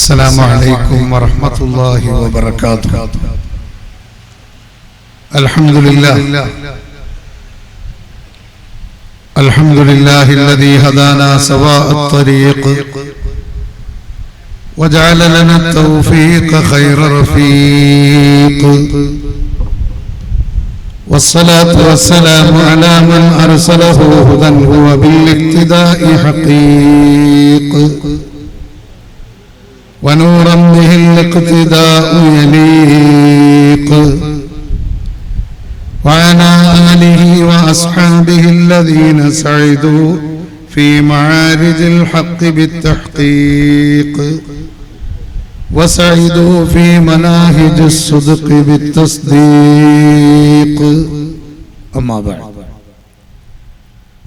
السلام عليكم ورحمة الله وبركاته. الحمد لله الذي هدانا سواء الطريق وجعل لنا التوفيق خير رفيق، والصلاة والسلام على من أرسله هدى هو بالاقتداء حقيق، ونورا به الاقتداء يليق، وعلى آله وأصحابه الذين سعدوا في معارج الحق بالتحقيق، وسعدوا في مناهج الصدق بالتصديق. أما بعد،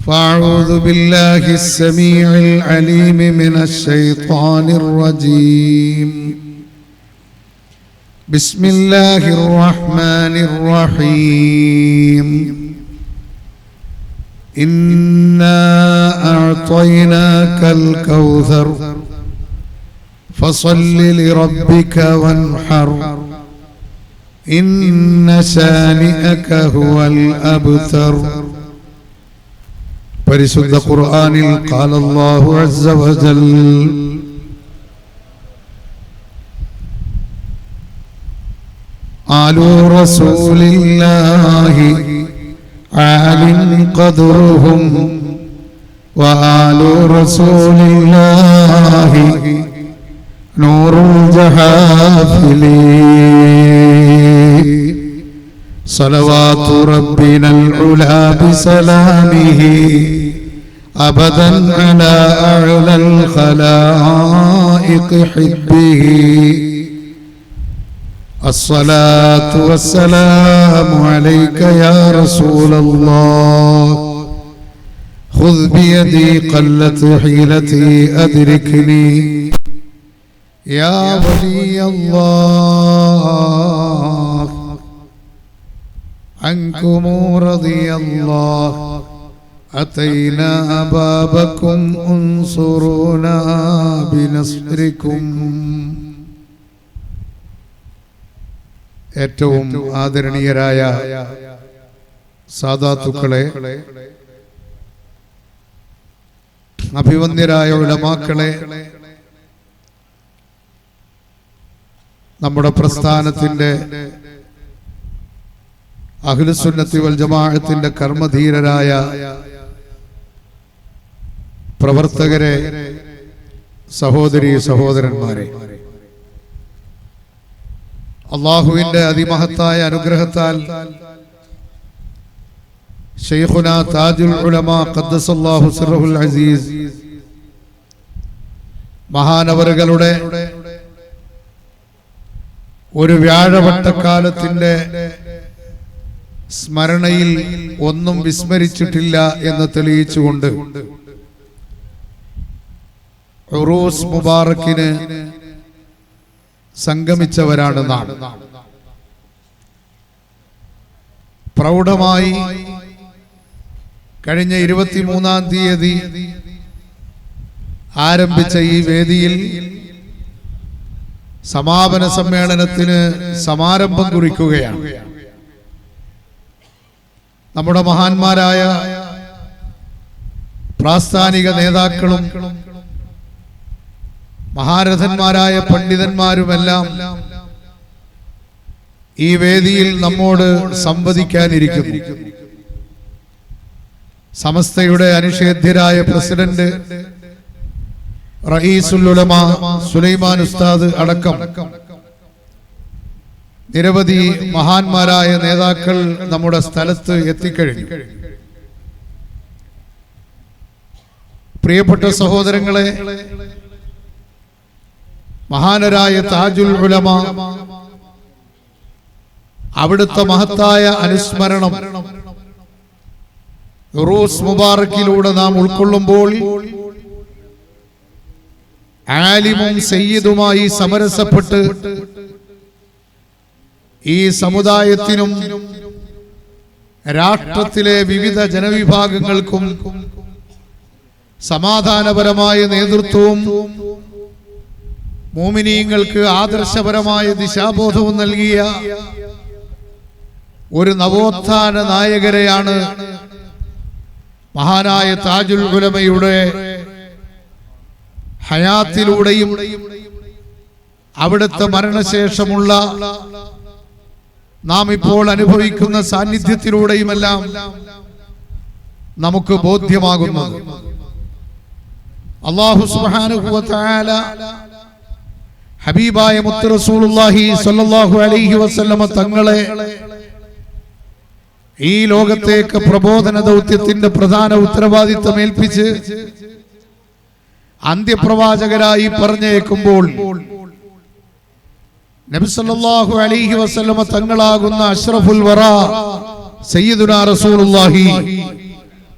فأعوذ بالله السميع العليم من الشيطان الرجيم. بسم الله الرحمن الرحيم. إنا أعطيناك الكوثر فصل لربك وانحر إن شانئك هو الأبتر. പരിശുദ്ധ ഖുർആനിൽ ഖാല അല്ലാഹു അസ്സ വജൽ ആലു റസൂലില്ലാഹി ആലിൻ ഖദ്റുഹും വആലു റസൂലില്ലാഹി നൂറുൽ ജഹാഫിലി صلوات ربنا العلا بسلامه أبدا على أعلى الخلائق حبه. الصلاة والسلام عليك يا رسول الله، خذ بيدي قلت حيلتي أدركني يا ولي الله، عنكم رضي الله أتينا بابكم انصرونا بنصركم. ഏറ്റവും ആദരണീയരായ സാദാത്തുക്കളെ, അഭിവന്ദ്യരായ ഉലമാക്കളെ, നമ്മുടെ പ്രസ്ഥാനത്തിന്റെ അഹ്ലുസുന്നത്തി വൽ ജമാഅത്തിന്റെ കർമ്മധീരരായ പ്രവർത്തകരെ, സഹോദരീ സഹോദരന്മാരെ, അല്ലാഹുവിന്റെ അതിമഹത്തായ അനുഗ്രഹത്താൽ ശൈഖുനാ താജുൽ ഉലമാ ഖദ്ദസല്ലാഹു സിർറഹുൽ അസീസ് മഹാനവറുകളുടെ ഒരു വ്യാഴവട്ടക്കാലത്തിന്റെ സ്മരണയിൽ ഒന്നും വിസ്മരിച്ചിട്ടില്ല എന്ന് തെളിയിച്ചുകൊണ്ട് ഉറൂസ് മുബാറക്കിന് സംഗമിച്ചവരാണ് നാം. പ്രൗഢമായി കഴിഞ്ഞ 23-ാം തീയതി ആരംഭിച്ച ഈ വേദിയിൽ സമാപന സമ്മേളനത്തിന് സമാരംഭം കുറിക്കുകയാണ്. നമ്മുടെ മഹാന്മാരായ പ്രാസ്ഥാനിക നേതാക്കളും മഹാരഥന്മാരായ പണ്ഡിതന്മാരുമെല്ലാം ഈ വേദിയിൽ നമ്മോട് സംവദിക്കാനിരിക്കുന്നു. സമസ്തയുടെ അനിഷേധ്യരായ പ്രസിഡന്റ് റഈസുൽ ഉലമാ സുലൈമാൻ ഉസ്താദ് അടക്കം നിരവധി മഹാന്മാരായ നേതാക്കൾ നമ്മുടെ സ്ഥലത്ത് എത്തിക്കഴിഞ്ഞു. പ്രിയപ്പെട്ട സഹോദരങ്ങളെ, മഹാനരായ താജുൽ ഉലമാ അവിടുത്തെ മഹത്തായ അനുസ്മരണം ഉറൂസ് മുബാറക്കിലൂടെ നാം ഉൾക്കൊള്ളുമ്പോൾ ആലിമും സയ്യിദുമായി സമരസപ്പെട്ട് ഈ സമുദായത്തിനും രാഷ്ട്രത്തിലെ വിവിധ ജനവിഭാഗങ്ങൾക്കും സമാധാനപരമായ നേതൃത്വവും മുഅ്മിനീങ്ങൾക്ക് ആദർശപരമായ ദിശാബോധവും നൽകിയ ഒരു നവോത്ഥാന നായകരെയാണ് മഹാനായ താജുൽ ഉലമയുടെ ഹയാത്തിലൂടെയും അവിടുത്തെ മരണശേഷമുള്ള നാം ഇപ്പോൾ അനുഭവിക്കുന്ന സാന്നിധ്യത്തിലൂടെയുമെല്ലാം നമുക്ക് ബോധ്യമാകുന്നത്. അല്ലാഹു സുബ്ഹാനഹു വ തആല ഹബീബായ മുത്ത് റസൂലുള്ളാഹി സ്വല്ലല്ലാഹു അലൈഹി വസല്ലമ തങ്ങളെ ഈ ലോകത്തേക്ക് പ്രബോധന ദൗത്യത്തിന്റെ പ്രധാന ഉത്തരവാദിത്തം ഏൽപ്പിച്ച് അന്ത്യപ്രവാചകരായി പറഞ്ഞേക്കുമ്പോൾ നബി സല്ലല്ലാഹു അലൈഹി വസല്ലമ തങ്ങളാകുന്ന അഷ്റഫുൽ വറ സയ്യിദുനാ റസൂലുള്ളാഹി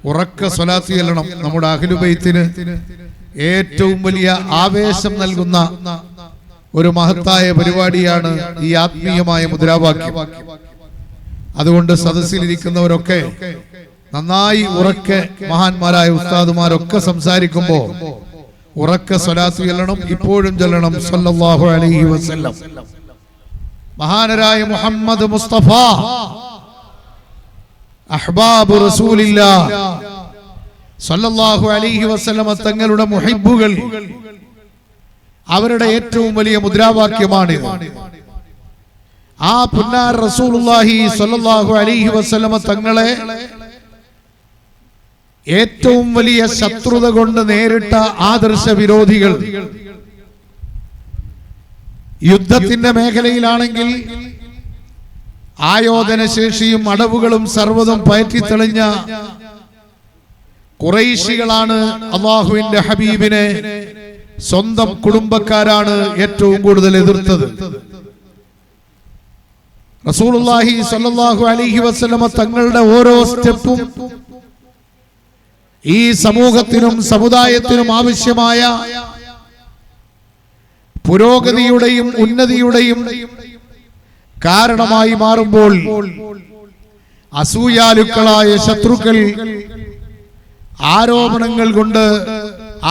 ഉറക്ക സ്വലാത്ത് ചൊല്ലണം. നമ്മുടെ അഹ്ലു ബൈത്തിന് ഏറ്റവും വലിയ ആവേശം നൽകുന്ന ഒരു മഹത്തായ പരിപാടിയാണ് ഈ ആത്മീയമായ മുദ്രാവാക്യം. അതുകൊണ്ട് സദസ്സിലിരിക്കുന്നവരൊക്കെ നന്നായി ഉറക്കെ മഹാന്മാരായ ഉസ്താദുമാരൊക്കെ സംസാരിക്കുമ്പോ ഉറക്ക സ്വലാത്ത് ചൊല്ലണം, ഇപ്പോഴും ചൊല്ലണം സല്ലല്ലാഹു അലൈഹി വസല്ലം. മഹാനരായ മുഹമ്മദ് മുസ്തഫ അഹ്ബാബു റസൂലില്ലാഹ് സല്ലല്ലാഹു അലൈഹി വസല്ലം തങ്ങളുടെ മുഹിബ്ബുകൾ, അവരുടെ ഏറ്റവും വലിയ മുദ്രാവാക്യമാണിത്. ആ പുന്നാർ റസൂലുള്ളാഹി സ്വല്ലല്ലാഹു അലൈഹി വസല്ലം തങ്ങളെ ഏറ്റവും വലിയ ശത്രുത കൊണ്ട് നേരിട്ട ആദർശ വിരോധികൾ യുദ്ധത്തിന്റെ മേഖലയിലാണെങ്കിൽ ആയോധന ശേഷിയും അടവുകളും സർവ്വതും പയറ്റിത്തെളിഞ്ഞ ഖുറൈശികളാണ് അല്ലാഹുവിന്റെ ഹബീബിനെ സ്വന്തം കുടുംബക്കാരാണ് ഏറ്റവും കൂടുതൽ എതിർത്തത്. റസൂലുള്ളാഹി സ്വല്ലല്ലാഹു അലൈഹി വസല്ലമ തങ്ങളുടെ ഓരോ സ്റ്റെപ്പും ഈ സമൂഹത്തിനും സമുദായത്തിനും ആവശ്യമായ പുരോഗതിയുടെയും ഉന്നതിയുടെയും കാരണമായി മാറുമ്പോൾ അസൂയാലുക്കളായ ശത്രുക്കൾ ആരോപണങ്ങൾ കൊണ്ട്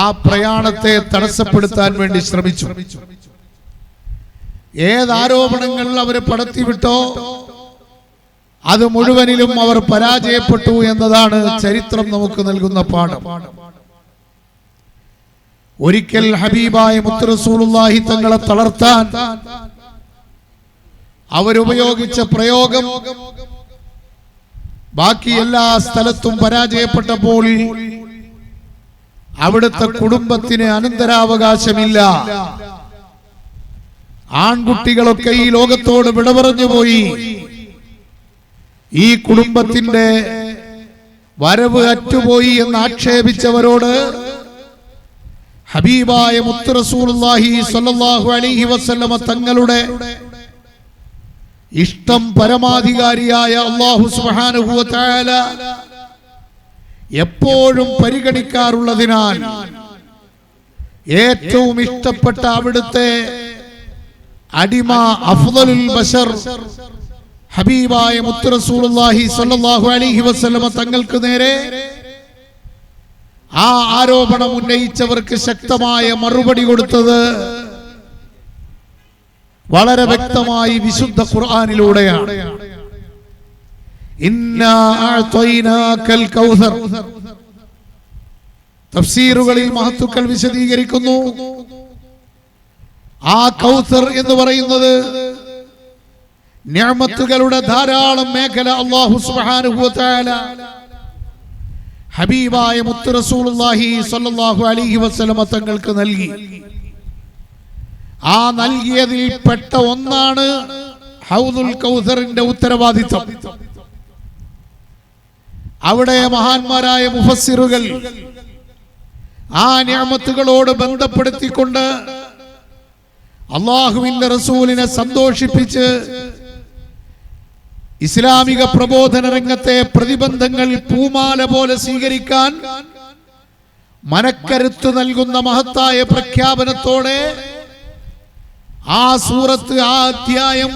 ആ പ്രയാണത്തെ തടസ്സപ്പെടുത്താൻ വേണ്ടി ശ്രമിച്ചു. ഏതാരോപണങ്ങൾ അവരെ പടത്തിവിട്ടോ അത് മുഴുവനിലും അവർ പരാജയപ്പെട്ടു എന്നതാണ് ചരിത്രം നമുക്ക് നൽകുന്ന പാഠം. ഒരിക്കൽ ഹബീബായ മുത്ത് റസൂലുള്ളാഹി തങ്ങളെ തളർത്താൻ അവരുപയോഗിച്ച പ്രയോഗം ബാക്കി എല്ലാ സ്ഥലത്തും പരാജയപ്പെട്ടപ്പോൾ അവിടുത്തെ കുടുംബത്തിന് അനന്തരാവകാശമില്ല, ആൺകുട്ടികളൊക്കെ ഈ ലോകത്തോട് വിട പറഞ്ഞു പോയി, ഈ കുടുംബത്തിന്റെ വരവ് അറ്റുപോയി എന്ന് ആക്ഷേപിച്ചവരോട് ഹബീബായ മുത്ത് റസൂലുള്ളാഹി സ്വല്ലല്ലാഹു അലൈഹി വസല്ലമ തങ്ങളുടെ ഇഷ്ടം പരമാധികാരിയായ അല്ലാഹു സുബ്ഹാനഹു വ തആല എപ്പോഴും പരിഗണിക്കാറുള്ളതിനാൽ ഏറ്റവും ഇഷ്ടപ്പെട്ട അവിടുത്തെ അടിമ അഫ്ദലുൽ ബശർ ഹബീബായ മുത്ത് റസൂലുള്ളാഹി സ്വല്ലല്ലാഹു അലൈഹി വസല്ലമ തങ്ങൾക്ക് നേരെ ആ ആരോപണം ഉന്നയിച്ചവർക്ക് ശക്തമായ മറുപടി കൊടുത്തത് വളരെ വ്യക്തമായി വിശുദ്ധ ഖുർആനിലൂടെയാണ്. ഇന്നാ അഅ്തൈനാകൽ കൗസർ. തഫ്സീറുകളിൽ മഹത്തുക്കൾ വിശദീകരിക്കുന്നു, ആ കൗസർ എന്ന് പറയുന്നത് നിഅമത്തുകളുടെ ധാരാളം മേഖല അല്ലാഹു സുബ്ഹാനഹു വ തആല ഹബീബായ മുത്ത് റസൂലുള്ളാഹി സ്വല്ലല്ലാഹു അലൈഹി വസല്ലമ തങ്ങൾക്ക് നൽകി. ആ നൽകിയതിൽ പെട്ട ഒന്നാണ് ഹൗദുൽ കൗസറിന്റെ ഉത്തരവാദിത്വം. അവിടെ മഹാന്മാരായ മുഫസ്സിറുകൾ ആ നിഅമത്തുകളോട് ബന്ധപ്പെടുത്തിക്കൊണ്ട് അല്ലാഹുവിന്റെ റസൂലിനെ സന്തോഷിപ്പിച്ച് ഇസ്ലാമിക പ്രബോധന രംഗത്തെ പ്രതിബന്ധങ്ങൾ പൂമാല പോലെ സ്വീകരിക്കാൻ മനക്കരുത്ത് നൽകുന്ന മഹത്തായ പ്രഖ്യാപനത്തോടെ ആ സൂറത്ത്, ആ അധ്യായം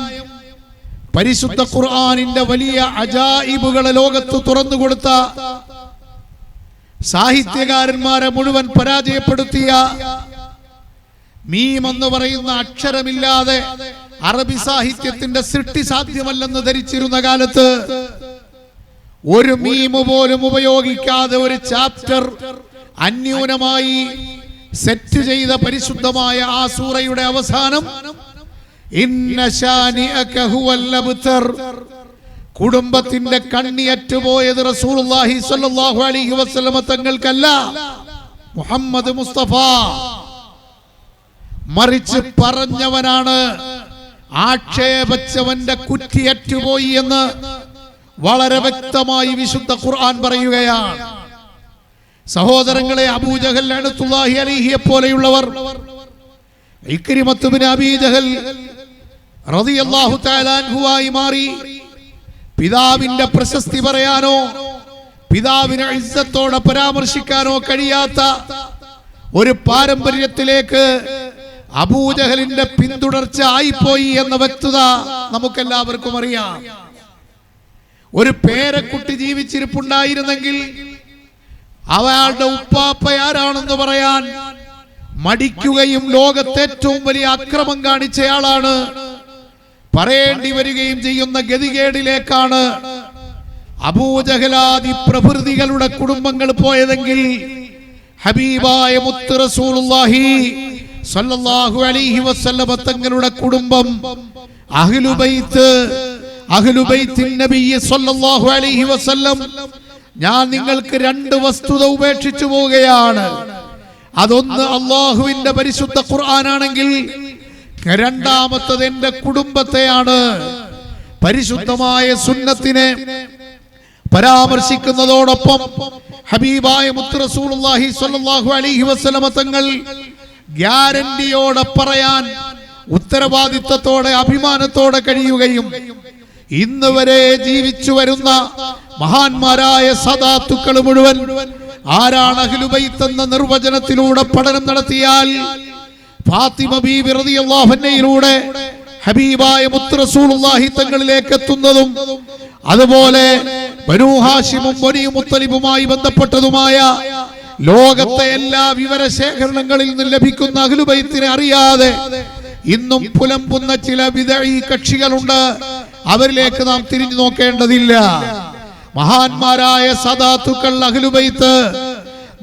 പരിശുദ്ധ ഖുർആനിന്റെ വലിയ അജായിബുകളെ ലോകത്ത് തുറന്നുകൊടുത്ത, സാഹിത്യകാരന്മാരെ മുഴുവൻ പരാജയപ്പെടുത്തിയ, മീം എന്ന് പറയുന്ന അക്ഷരമില്ലാതെ അറബി സാഹിത്യത്തിന്റെ സൃഷ്ടി സാധ്യമല്ലെന്ന് ധരിച്ചിരുന്ന കാലത്ത് ഒരു മീം പോലും ഉപയോഗിക്കാതെ ഒരു ചാപ്റ്റർ അന്യൂനമായി സെറ്റ് ചെയ്ത പരിശുദ്ധമായ ആ സൂറയുടെ അവസാനം ഇന്ന ശാനിഅക ഹുവൽ അബ്തർ, കുടുംബത്തിന്റെ കണ്ണിയറ്റുപോയത് റസൂലുള്ളാഹി സ്വല്ലല്ലാഹു അലൈഹി വസല്ലമ തങ്ങൾക്കല്ല, മുഹമ്മദ് മുസ്തഫ, മറിച്ച് പറഞ്ഞവനാണ് ആക്ഷേപിച്ചവന്റെ കുറ്റിയറ്റുപോയി എന്ന് വളരെ വ്യക്തമായി വിശുദ്ധ ഖുർആൻ പറയുകയാണ്. സഹോദരങ്ങളെ, അബൂജഹൽ ലഅനത്തുല്ലാഹി അലൈഹിയെ പോലെയുള്ളവർ, ഇക്രിമത്ത് ബിൻ അബീ ജഹൽ റളിയല്ലാഹു തആല അൻഹുവായി മാറി പിതാവിന്റെ പ്രശസ്തി പറയാനോ പിതാവിനെ ഇസ്സത്തോടെ പരാമർശിക്കാനോ കഴിയാത്ത ഒരു പാരമ്പര്യത്തിലേക്ക് അബൂജഹലിന്റെ പിന്തുടർച്ച ആയിപ്പോയി എന്ന വ്യക്തത നമുക്കെല്ലാവർക്കും അറിയാം. ഒരു പേരക്കുട്ടി ജീവിച്ചിരിപ്പുണ്ടായിരുന്നെങ്കിൽ അവളുടെ ഉപ്പാപ്പ ആരാണെന്ന് പറയാൻ മടിക്കുകയും ലോകത്തെ ഏറ്റവും വലിയ അക്രമം കാണിച്ചയാളാണ് പറയേണ്ടി വരികയും ചെയ്യുന്ന ഗതികേടിലേക്കാണ് അബൂജഹലാദി പ്രഭൃതികളുടെ കുടുംബങ്ങൾ പോയതെങ്കിൽ ഹബീബായ മുത്ത് റസൂലുള്ളാഹി സ്വല്ലല്ലാഹു അലൈഹി വസല്ലമ തങ്ങളുടെ കുടുംബം അഹ്ലുബൈത്തിൻ നബി സ്വല്ലല്ലാഹു അലൈഹി വസല്ലം, ഞാൻ നിങ്ങൾക്ക് രണ്ട് വസ്തുത ഉപേക്ഷിച്ചു പോവുകയാണ്. അതൊന്ന് അള്ളാഹുവിന്റെ പരിശുദ്ധ ഖുർആനാണെങ്കിൽ രണ്ടാമത്തത് എന്റെ കുടുംബത്തെയാണ്. പരിശുദ്ധമായ സുന്നത്തിനെ പരാമർശിക്കുന്നതോടൊപ്പം ഹബീബായ മുത്ത് റസൂലുള്ളാഹി സ്വല്ലല്ലാഹു അലൈഹി വസല്ലമ തങ്ങൾ ഗ്യാരണ്ടിയോടെ പറയാൻ ഉത്തരവാദിത്തത്തോടെ അഭിമാനത്തോടെ കഴിയുകയും ഇന്ന് വരെ ജീവിച്ചു വരുന്ന മഹാന്മാരായ സദാത്തുക്കൾ മുഴുവൻ ആരാണ് അഹ്ലുബൈത്ത് എന്ന നിർവചനത്തിലൂടെ പഠനം നടത്തിയാൽ ഫാത്തിമ ബീവി റളിയല്ലാഹു അൻഹയിലൂടെ ഹബീബായ മുത്ത് റസൂലുള്ളാഹി തങ്ങളിലേക്ക് എത്തുന്നതും അതുപോലെ ബനൂ ഹാഷിമും ബനൂ മുത്തലിബുമായി ബന്ധപ്പെട്ടതുമായ ലോകത്തെ എല്ലാ വിവരശേഖരണങ്ങളിൽ നിന്ന് ലഭിക്കുന്ന അഹ്ലുബൈത്തിനെ അറിയാതെ ഇന്നും പുലമ്പുന്ന ചില വിദഈ കക്ഷികളുണ്ട്. അവരിലേക്ക് നാം തിരിഞ്ഞു നോക്കേണ്ടതില്ല. മഹാന്മാരായ സദാത്തുക്കൾ അഹ്ലുബൈത്ത്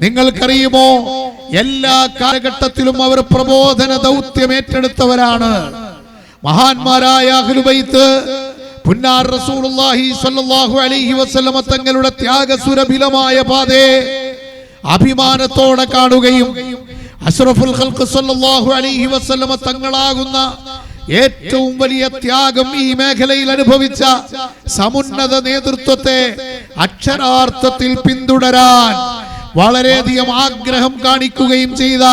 നിങ്ങൾക്കറിയുമോ, എല്ലാ കാലഘട്ടത്തിലും അവർ പ്രബോധന ദൗത്യം ഏറ്റെടുത്തവരാണ്. മഹാന്മാരായ അഹ്ലുബൈത്ത് പുന്നാർ റസൂലുള്ളാഹി സ്വല്ലല്ലാഹു അലൈഹി വസല്ലമ തങ്ങളുടെ ത്യാഗസുരഭിലമായ പാതയെ അഭിമാനത്തോടെ കാണുകയും അഷ്റഫുൽ ഖൽഖ് സ്വല്ലല്ലാഹു അലൈഹി വസല്ലമ തങ്ങളാകുന്ന ഏറ്റവും വലിയ ത്യാഗം ഈ മേഖലയിൽ അനുഭവിച്ച സമുന്നത നേതൃത്വത്തെ അക്ഷരാർത്ഥത്തിൽ പിന്തുടരാൻ വളരെയധികം ആഗ്രഹം കാണിക്കുകയും ചെയ്ത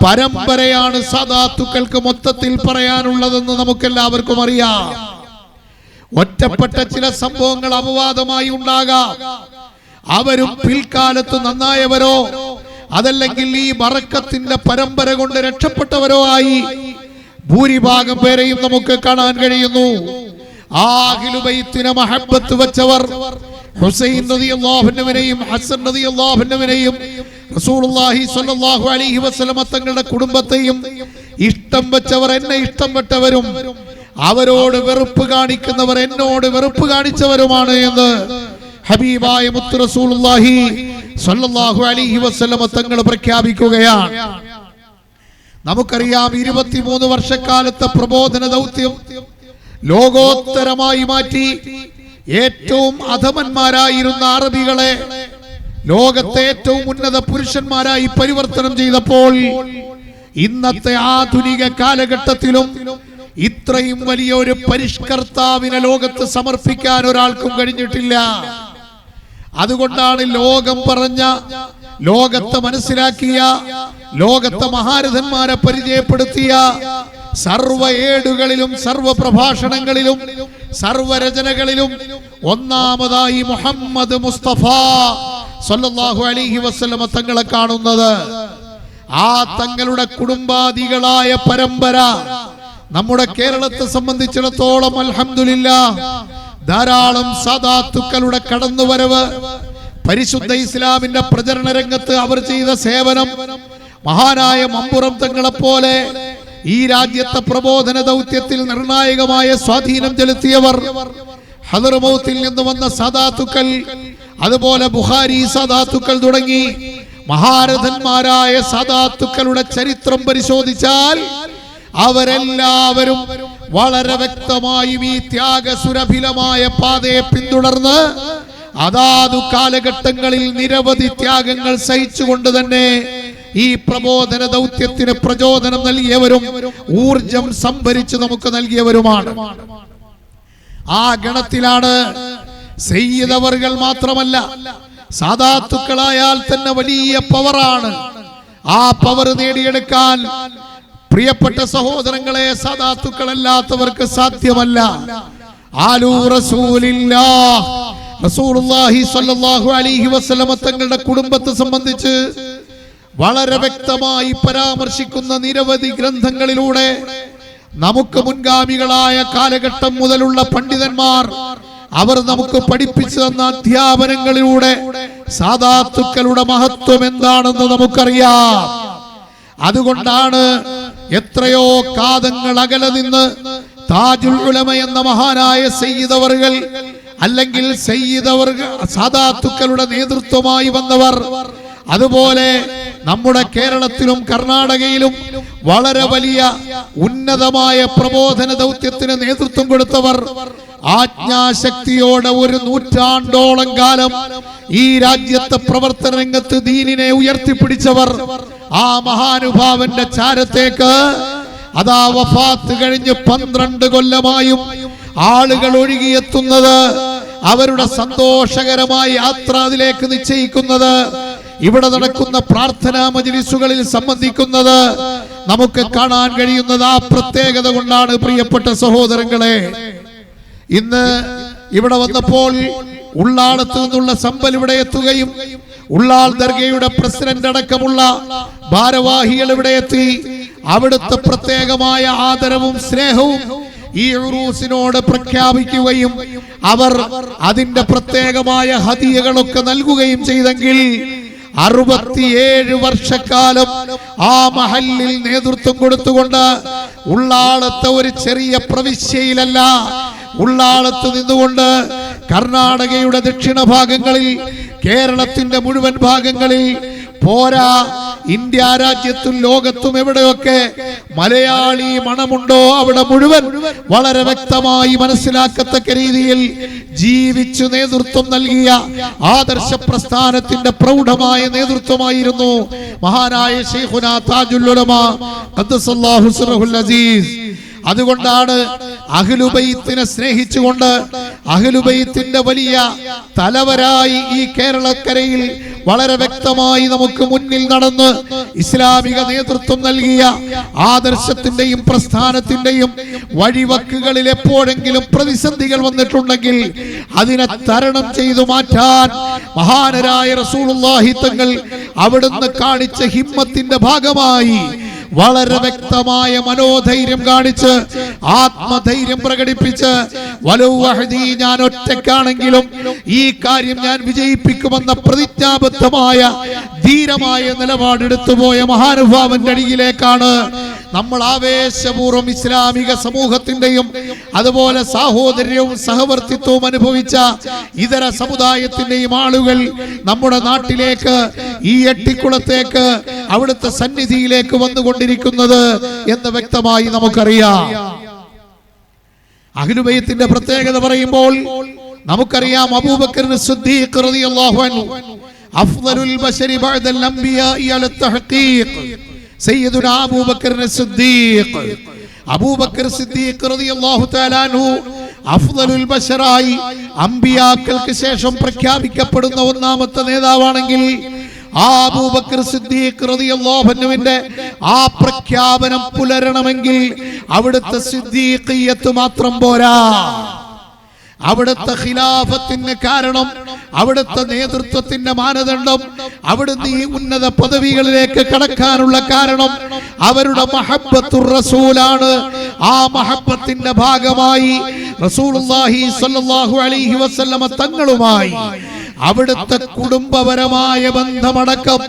പരമ്പരയാണ് സദാത്തുക്കൾക്ക് മൊത്തത്തിൽ പറയാനുള്ളതെന്ന് നമുക്കെല്ലാവർക്കും അറിയാം. ഒറ്റപ്പെട്ട ചില സംഭവങ്ങൾ അപവാദമായി ഉണ്ടാകാം. അവരും പിൽക്കാലത്ത് നന്നായവരോ അതല്ലെങ്കിൽ ഈ ബറക്കത്തിന്റെ പരമ്പര കൊണ്ട് രക്ഷപ്പെട്ടവരോ ആയി ഭൂരിഭാഗം പേരെയും നമുക്ക് കാണാൻ കഴിയുന്നു. അഹ്ലുബൈത്തിനെ മഹബ്ബത്ത് വെച്ചവർ ഹുസൈൻ റളിയല്ലാഹു അൻഹുവിനെയും ഹസൻ റളിയല്ലാഹു അൻഹുവിനെയും റസൂലുള്ളാഹി സ്വല്ലല്ലാഹു അലൈഹി വസല്ലമ തങ്ങളുടെ കുടുംബത്തെയും ഇഷ്ടം വെച്ചവർ എന്നെ ഇഷ്ടം വെച്ചവരും അവരോട് വെറുപ്പ് കാണിക്കുന്നവർ എന്നോട് വെറുപ്പ് കാണിച്ചവരുമാണ് എന്ന് ഹബീബായ മുത്ത് റസൂലുള്ളാഹി സ്വല്ലല്ലാഹു അലൈഹി വസല്ലമ തങ്ങൾ പ്രഖ്യാപിക്കുകയാണ്. നമുക്കറിയാം, 23 വർഷക്കാലത്തെ പ്രബോധന ദൗത്യം ലോകോത്തരമായി മാറ്റി ഏറ്റവും അധമന്മാരായിരുന്ന അറബികളെ ലോകത്തെ ഏറ്റവും ഉന്നത പുരുഷന്മാരായി പരിവർത്തനം ചെയ്തപ്പോൾ ഇന്നത്തെ ആധുനിക കാലഘട്ടത്തിലും ഇത്രയും വലിയ ഒരു പരിഷ്കർത്താവിനെ ലോകത്ത് സമർപ്പിക്കാൻ ഒരാൾക്കും കഴിഞ്ഞിട്ടില്ല. അതുകൊണ്ടാണ് ലോകം പറഞ്ഞ, ലോകത്തെ മനസ്സിലാക്കിയ, ലോകത്തെ മഹാരഥന്മാരെ പരിചയപ്പെടുത്തിയ സർവ ഏടുകളിലും സർവ പ്രഭാഷണങ്ങളിലും സർവരചനകളിലും ഒന്നാമതായി മുഹമ്മദ് മുസ്തഫ സല്ലല്ലാഹു അലൈഹി വസല്ലമ തങ്ങളെ കാണുന്നത്. ആ തങ്ങളുടെ കുടുംബാദികളായ പരമ്പര നമ്മുടെ കേരളത്തെ സംബന്ധിച്ചിടത്തോളം അൽഹംദുലില്ലാഹ് ധാരാളം സദാത്തുക്കളുടെ കടന്നുവരവ്, പരിശുദ്ധ ഇസ്ലാമിന്റെ പ്രചരണ രംഗത്ത് അവർ ചെയ്ത സേവനം, മഹാനായ മമ്പുറം തങ്ങളെ പോലെ ഈ രാജ്യത്തെ പ്രബോധന ദൗത്യത്തിൽ നിർണായകമായ സ്വാധീനം ചെലുത്തിയവർ, ഹദർമൗത്തിൽ നിന്ന് വന്ന സദാത്തുക്കൾ, അതുപോലെ ബുഖാരി സദാത്തുക്കൾ തുടങ്ങി മഹാരഥന്മാരായ സദാത്തുക്കളുടെ ചരിത്രം പരിശോധിച്ചാൽ അവരെല്ലാവരും വളരെ വ്യക്തമായും ഈ ത്യാഗസുരഭിലമായ പാതയെ പിന്തുടർന്ന് അതാതു കാലഘട്ടങ്ങളിൽ നിരവധി ത്യാഗങ്ങൾ സഹിച്ചുകൊണ്ട് തന്നെ ഈ പ്രബോധന ദൗത്യത്തിന് പ്രചോദനം നൽകിയവരും ഊർജം സംഭരിച്ച് നമുക്ക് നൽകിയവരുമാണ്. ആ ഗണത്തിലാണ് സയ്യിദ് അവർകൾ. മാത്രമല്ല, സാദാത്തുക്കളായാൽ തന്നെ വലിയ പവറാണ്. ആ പവർ നേടിയെടുക്കാൻ പ്രിയപ്പെട്ട സഹോദരങ്ങളെ, സാദാത്തുക്കളല്ലാത്തവർക്ക് സാധ്യമല്ല. ആലു റസൂലില്ലാഹ്, റസൂലുള്ളാഹി സ്വല്ലല്ലാഹു അലൈഹി വസല്ലമ തങ്ങളുടെ കുടുംബത്തെ സംബന്ധിച്ച് വളരെ വ്യക്തമായി പരാമർശിക്കുന്ന നിരവധി ഗ്രന്ഥങ്ങളിലൂടെ നമുക്ക് മുൻഗാമികളായ കാലഘട്ടം മുതലുള്ള പണ്ഡിതന്മാർ അവർ നമുക്ക് പഠിപ്പിച്ചു തന്ന അധ്യാപനങ്ങളിലൂടെ സാദാത്തുക്കളുടെ മഹത്വം എന്താണെന്ന് നമുക്കറിയാം. അതുകൊണ്ടാണ് എത്രയോ കാതങ്ങൾ അകലെ നിന്ന് താജുൽ ഉലമ എന്ന മഹാനായ സയ്യിദ് അവർകൾ, അല്ലെങ്കിൽ സയ്യിദ് അവർകൾ സാദാത്തുക്കളുടെ നേതൃത്വമായി വന്നവർ, അതുപോലെ നമ്മുടെ കേരളത്തിലും കർണാടകയിലും വളരെ വലിയ ഉന്നതമായ പ്രബോധന ദൗത്യത്തിന് നേതൃത്വം കൊടുത്തവർ, ആജ്ഞാശക്തിയോടെ ഒരു നൂറ്റാണ്ടോളം കാലം ഈ രാജ്യത്തെ പ്രവർത്തന രംഗത്ത് ദീനിനെ ഉയർത്തിപ്പിടിച്ചവർ, ആ മഹാനുഭാവന്റെ ചാരത്തേക്ക് അതാ വഫാത്ത് കഴിഞ്ഞ് 12 കൊല്ലമായും ആളുകൾ ഒഴുകിയെത്തുന്നത്, അവരുടെ സന്തോഷകരമായ യാത്ര അതിലേക്ക് നിശ്ചയിക്കുന്നത്, ഇവിടെ നടക്കുന്ന പ്രാർത്ഥനാ മജ്ലിസുകളിൽ സംബന്ധിക്കുന്നത് നമുക്ക് കാണാൻ കഴിയുന്നത് ആ പ്രത്യേകത കൊണ്ടാണ്. പ്രിയപ്പെട്ട സഹോദരങ്ങളെ, ഇന്ന് ഇവിടെ വന്നപ്പോൾ ഉള്ളാളത്ത് നിന്നുള്ള സമ്പൽ ഇവിടെ എത്തുകയും ഉള്ളാൾ ദർഗയുടെ പ്രസിഡന്റ് അടക്കമുള്ള ഭാരവാഹികൾ ഇവിടെ എത്തി അവിടുത്തെ പ്രത്യേകമായ ആദരവും സ്നേഹവും ഈ ഉറൂസിനോട് പ്രഖ്യാപിക്കുകയും അവർ അതിന്റെ പ്രത്യേകമായ ഹദിയകളൊക്കെ നൽകുകയും ചെയ്തെങ്കിൽ 67 വർഷക്കാലം ആ മഹല്ലിൽ നേതൃത്വം കൊടുത്തുകൊണ്ട് ഉള്ളാളത്തെ ഒരു ചെറിയ പ്രവിശ്യയിലല്ല, ഉള്ളാളത്ത് നിന്നുകൊണ്ട് കർണാടകയുടെ ദക്ഷിണ ഭാഗങ്ങളിൽ, കേരളത്തിന്റെ മുഴുവൻ ഭാഗങ്ങളിൽ പോരാ, ഇന്ത്യ രാജ്യത്തും ലോകത്തും എവിടെയൊക്കെ മലയാളി മണമുണ്ടോ അവിടെ മുഴുവൻ വളരെ വ്യക്തമായി മനസ്സിലാക്കത്തക്ക രീതിയിൽ ജീവിച്ചു നേതൃത്വം നൽകിയ ആദർശ പ്രസ്ഥാനത്തിന്റെ പ്രൗഢമായ നേതൃത്വമായിരുന്നു മഹാനായ ശൈഖുനാ താജുൽ ഉലമ ഖദ്ദസല്ലാഹു സിർറഹുൽ അസീസ്. അതുകൊണ്ടാണ് അഹ്ലുബൈത്തിനെ സ്നേഹിച്ചുകൊണ്ട് അഹ്ലുബൈത്തിന്റെ വലിയ തലവരായി ഈ കേരളക്കരയിൽ വളരെ വ്യക്തമായി നമുക്ക് മുന്നിൽ നടന്ന് ഇസ്ലാമിക നേതൃത്വം നൽകിയ ആദർശത്തിന്റെയും പ്രസ്ഥാനത്തിന്റെയും വഴിവക്കുകളിൽ എപ്പോഴെങ്കിലും പ്രതിസന്ധികൾ വന്നിട്ടുണ്ടെങ്കിൽ അതിനെ തരണം ചെയ്തു മാറ്റാൻ മഹാനരായ റസൂലുള്ളാഹി തങ്ങൾ അവിടുന്ന് കാണിച്ച ഹിമ്മത്തിന്റെ ഭാഗമായി വളരെ വ്യക്തമായ മനോധൈര്യം കാണിച്ച് ആത്മധൈര്യം പ്രകടിപ്പിച്ച് ഞാൻ ഒറ്റയ്ക്കാണെങ്കിലും ഈ കാര്യം ഞാൻ വിജയിപ്പിക്കുമെന്ന പ്രതിജ്ഞാബദ്ധമായ ധീരമായ നിലപാടെടുത്തുപോയ മഹാനുഭാവന്റെ അടിയിലേക്കാണ് നമ്മൾ ആവേശപൂർവ്വം ഇസ്ലാമിക സമൂഹത്തിന്റെയും അതുപോലെ സാഹോദര്യവും സഹവർത്തിത്വവും അനുഭവിച്ച ഇതര സമുദായത്തിന്റെയും ആളുകൾ നമ്മുടെ നാട്ടിലേക്ക്, ഈ എട്ടിക്കുളത്തേക്ക്, അവിടുത്തെ സന്നിധിയിലേക്ക് വന്നുകൊണ്ടിരിക്കുന്നത് എന്ന് വ്യക്തമായി നമുക്കറിയാം. അഹ്ലുബൈത്തിന്റെ പ്രത്യേകത പറയുമ്പോൾ നമുക്കറിയാം, അബൂബക്കർ സിദ്ദീഖ് റളിയല്ലാഹു അൻഹു അഫ്ളലുൽ ബശരി ബഅദൽ അംബിയാഇ അല തഹ്ഖീഖ്, സയ്യിദുനാ അബൂബക്കർ സിദ്ദീഖ്. അബൂബക്കർ സിദ്ദീഖ് റളിയല്ലാഹു തആല അൻഹു അഫ്ളലുൽ ബശറായി അംബിയാക്കൾക്ക് ശേഷം പ്രഖ്യാപിക്കപ്പെടുന്ന ഒന്നാമത്തെ നേതാവാണെങ്കിൽ ആ അബൂബക്കർ സിദ്ദീഖ് റളിയല്ലാഹു അൻഹുവിന്റെ ആ പ്രഖ്യാപനം പുലരണമെങ്കിൽ അവിടുത്തെ സിദ്ദീഖിയത്ത് മാത്രം പോരാ. അവിടുത്തെ ഖിലാഫത്തിന് കാരണം, അവിടുത്തെ നേതൃത്വത്തിന്റെ മാനദണ്ഡം, അവിടുന്ന് ഈ ഉന്നത പദവികളിലേക്ക് കടക്കാനുള്ള കാരണം അവരുടെ മഹബ്ബത്തുർ റസൂലാണ്. ആ മഹബ്ബത്തിന്റെ ഭാഗമായി റസൂലുള്ളാഹി സ്വല്ലല്ലാഹു അലൈഹി വസല്ലമ തങ്ങളുമായി അവിടുത്തെ കുടുംബപരമായ ബന്ധമടക്കം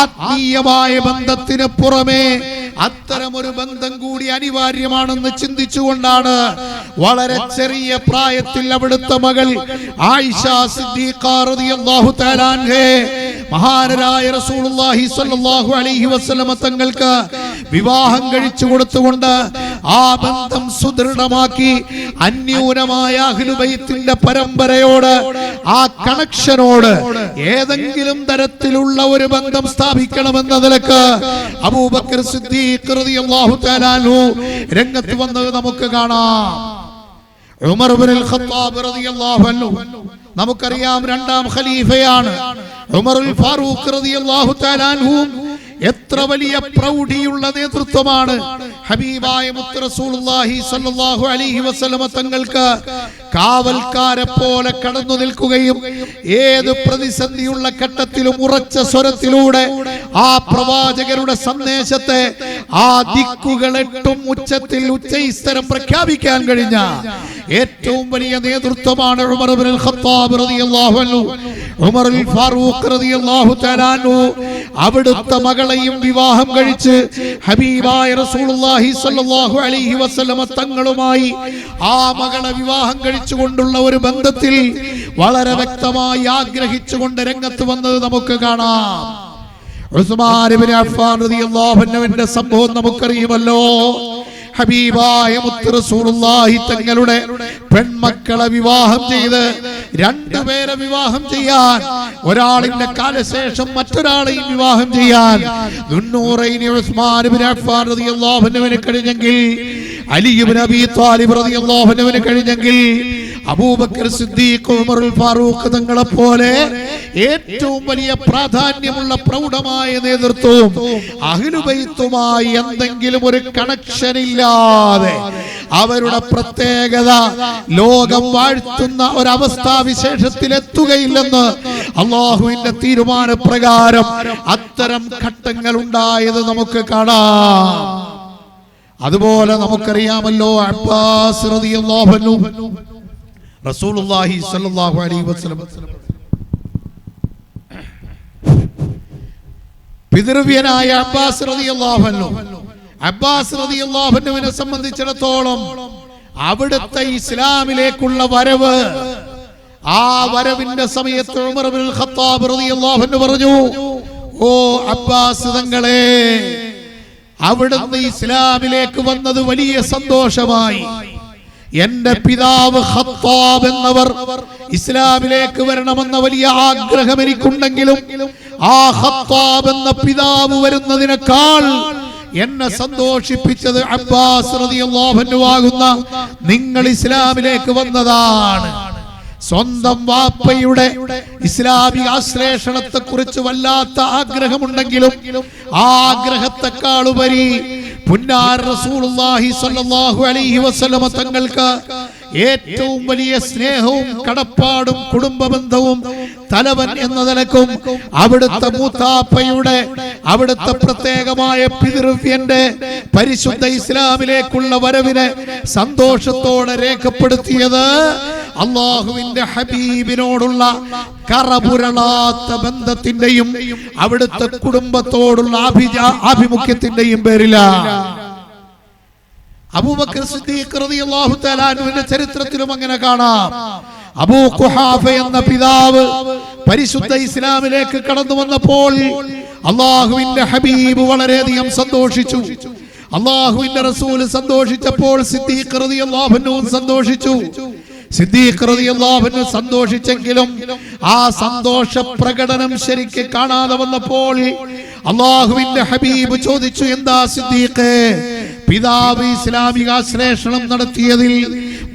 ആത്മീയമായ ബന്ധത്തിന് പുറമെ അത്തരമൊരു ബന്ധം കൂടി അനിവാര്യമാണെന്ന് ചിന്തിച്ചുകൊണ്ടാണ് വളരെ ചെറിയ പ്രായത്തിൽ അവിടുത്തെ മകൾ ആയിഷ സിദ്ദീഖ റളിയല്ലാഹു തആല അൻഹയെ മഹാനരായ റസൂലുള്ളാഹി സ്വല്ലല്ലാഹു അലൈഹി വസല്ലം തങ്ങൾക്ക് വിവാഹം കഴിച്ചു കൊടുത്തുകൊണ്ട് ആ ബന്ധം സുദൃഢമാക്കി അന്യൂനമായ അഹ്ലു ബൈത്തിന്റെ പരമ്പരയോട് ആ കണക്ഷനോട് ഏതെങ്കിലും തരത്തിലുള്ള ഒരു ബന്ധം സ്ഥാപിക്കണമെന്ന നിലക്ക് അബൂബക്കർ സിദ്ദീഖ് റളിയല്ലാഹു തആല അൻഹു രംഗത്ത് വന്നത് നമുക്ക് കാണാം. ഉമർ ഇബ്നുൽ ഖത്താബ് റളിയല്ലാഹു അൻഹു നമുക്കറിയാം രണ്ടാം ഖലീഫയാണ്. ഉമറുൽ ഫാറൂഖ് റളിയല്ലാഹു തആല അൻഹു എത്ര വലിയ പ്രൗഢിയുള്ള നേതൃത്വമാണ്. ഹബീബായ മുത്ത് റസൂലുള്ളാഹി സ്വല്ലല്ലാഹു അലൈഹി വസല്ലം തങ്ങൾക്ക് കാവൽക്കാരെ പോലെ കടന്നു നിൽക്കുകയും ഏത് പ്രതിസന്ധിയുള്ള ഘട്ടത്തിലും ഉറച്ച സ്വരത്തിലൂടെ ആ പ്രവാചകരുടെ സന്ദേശത്തെ ആ ദിക്കുകളെട്ടും ഉച്ചത്തിൽ ഉച്ചൈസ്തരം പ്രഖ്യാപിക്കാൻ കഴിഞ്ഞ ഏറ്റവും വലിയ നേതൃത്വമാണ് ഉമർ ഇബ്നുൽ ഖത്താബ് റളിയല്ലാഹു അൻഹു. ഉമറുൽ ഫാറൂഖ് റളിയല്ലാഹു തആല അൻഹു അവിടുത്തെ മകളെയും വിവാഹം കഴിച്ച് ഹബീബായ റസൂലുള്ളാഹി സ്വല്ലല്ലാഹു അലൈഹി വസല്ലം തങ്ങളുമായി ആ മകളെ വിവാഹം കഴിച്ചുകൊണ്ടുള്ള ഒരു ബന്ധത്തിൽ വളരെ വ്യക്തമായി ആഗ്രഹിച്ചുകൊണ്ട് രംഗത്ത് വന്നത് നമുക്ക് കാണാം. ഉസ്മാൻ ഇബ്നു അഫ്ഫാൻ റളിയല്ലാഹു അൻഹുവിന്റെ സംഭവം നമുക്കറിയുമല്ലോ. ഹബീബായ മുത്ത് റസൂലുള്ളാഹി തങ്ങളുടെ പെൺമക്കളെ വിവാഹം ചെയ്ത് രണ്ടുപേരെ വിവാഹം ചെയ്യാൻ, ഒരാളിന്റെ കാലശേഷം മറ്റൊരാളെയും വിവാഹം ചെയ്യാൻ ദുന്നൂറൈനി ഉസ്മാൻ ഇബ്നു അഫ്ഫാൻ റളിയല്ലാഹു അൻഹുവിന് കഴിഞ്ഞെങ്കിൽ, അലി ഇബ്നു അബീ ത്വാലിബ് റളിയല്ലാഹു അൻഹുവിന് കഴിഞ്ഞെങ്കിൽ, അബൂബക്കർ സിദ്ദീഖ് ഉമറുൽ ഫാറൂഖ് തങ്ങളെ പോലെ ഏറ്റവും വലിയ പ്രാധാന്യമുള്ള പ്രൗഢമായ നേതൃത്വവും അഹ്ലുബൈത്തുമായി എന്തെങ്കിലും ഒരു കണക്ഷൻ ഇല്ലാതെ അവരുടെ പ്രത്യേകത ലോകം വാഴ്ത്തുന്ന ഒരവസ്ഥാ വിശേഷത്തിൽ എത്തുകയില്ലെന്ന് അള്ളാഹുവിന്റെ തീരുമാനപ്രകാരം അത്തരം ഘട്ടങ്ങൾ ഉണ്ടായത് നമുക്ക് കാണാം. അതുപോലെ നമുക്കറിയാമല്ലോ അബ്ബാസ് റളിയല്ലാഹു അൻഹു റസൂലുള്ളാഹി സ്വല്ലല്ലാഹു അലൈഹി വസല്ലം പിതൃവ്യനായ അബ്ബാസ് റളിയല്ലാഹു അൻഹു, അബ്ബാസ് റളിയല്ലാഹു അൻഹുവിനെ സംബന്ധിച്ചിടത്തോളം അവിടുത്തെ ഇസ്ലാമിലേക്കുള്ള വരവ്, ആ വരവിന്റെ സമയത്ത് ഉമർ ഇബ്നുൽ ഖത്താബ് റളിയല്ലാഹു അൻഹു പറഞ്ഞു, ഓ അബ്ബാസ് തങ്ങളെ, അവിടുന്ന് ഇസ്ലാമിലേക്ക് വന്നത് വലിയ സന്തോഷമായി. എന്റെ പിതാവ് ഖത്താബ് എന്നവർ ഇസ്ലാമിലേക്ക് വരണമെന്ന വലിയ ആഗ്രഹം എനിക്കുണ്ടെങ്കിലും ആ ഖത്താബ് എന്ന പിതാവ് വരുന്നതിനേക്കാൾ എന്നെ സന്തോഷിപ്പിച്ചത് അബ്ബാസ് റളിയല്ലാഹു അൻഹു ആകുന്ന നിങ്ങൾ ഇസ്ലാമിലേക്ക് വന്നതാണ്. സ്വന്തം വാപ്പയുടെ ഇസ്ലാമിക ആശ്ലേഷണത്തെ കുറിച്ച് വല്ലാത്ത ആഗ്രഹമുണ്ടെങ്കിലും ആ ആഗ്രഹത്തെക്കാളുപരി പുന്നാർ റസൂലുള്ളാഹി സ്വല്ലല്ലാഹു അലൈഹി വസല്ലം തങ്ങൾക്ക് ഏറ്റവും വലിയ സ്നേഹവും കടപ്പാടും കുടുംബ ബന്ധവും തലവൻ എന്ന നിലക്കും അവിടുത്തെ മൂത്താപ്പയുടെ അവിടുത്തെ പ്രത്യേകമായ പിതൃവ്യന്റെ പരിശുദ്ധ ഇസ്ലാമിലേക്കുള്ള വരവിനെ സന്തോഷത്തോടെ രേഖപ്പെടുത്തിയത് അള്ളാഹുവിന്റെ ഹബീബിനോടുള്ള കറപുരളാത്ത ബന്ധത്തിന്റെയും അവിടുത്തെ കുടുംബത്തോടുള്ള ആഭിമുഖ്യത്തിന്റെയും പേരിലാണ്. അബൂബക്കർ സിദ്ദീഖ് റളിയല്ലാഹു തആല അൻഹുവിന്റെ ചരിത്രത്തിലും അങ്ങനെ കാണാം. അബൂ ഖുഹാഫ എന്ന പിതാവ് പരിശുദ്ധ ഇസ്ലാമിലേക്ക് കടന്നു വന്നപ്പോൾ അള്ളാഹുവിന്റെ ഹബീബ് വളരെയധികം സന്തോഷിച്ചു. അള്ളാഹുവിന്റെ റസൂൽ സന്തോഷിച്ചപ്പോൾ സിദ്ദീഖ് റളിയല്ലാഹു അൻഹു സന്തോഷിച്ചു. സിദ്ദീഖ് റളിയല്ലാഹു അൻഹു സന്തോഷിച്ചെങ്കിലും ആ സന്തോഷ പ്രകടനം ശരിക്ക് കാണാതെ വന്നപ്പോൾ അള്ളാഹുവിന്റെ ഹബീബ് ചോദിച്ചു, എന്താ സിദ്ദീഖേ, പിതാവ് ഇസ്ലാമിക ആശ്ലേഷണം നടത്തിയതിൽ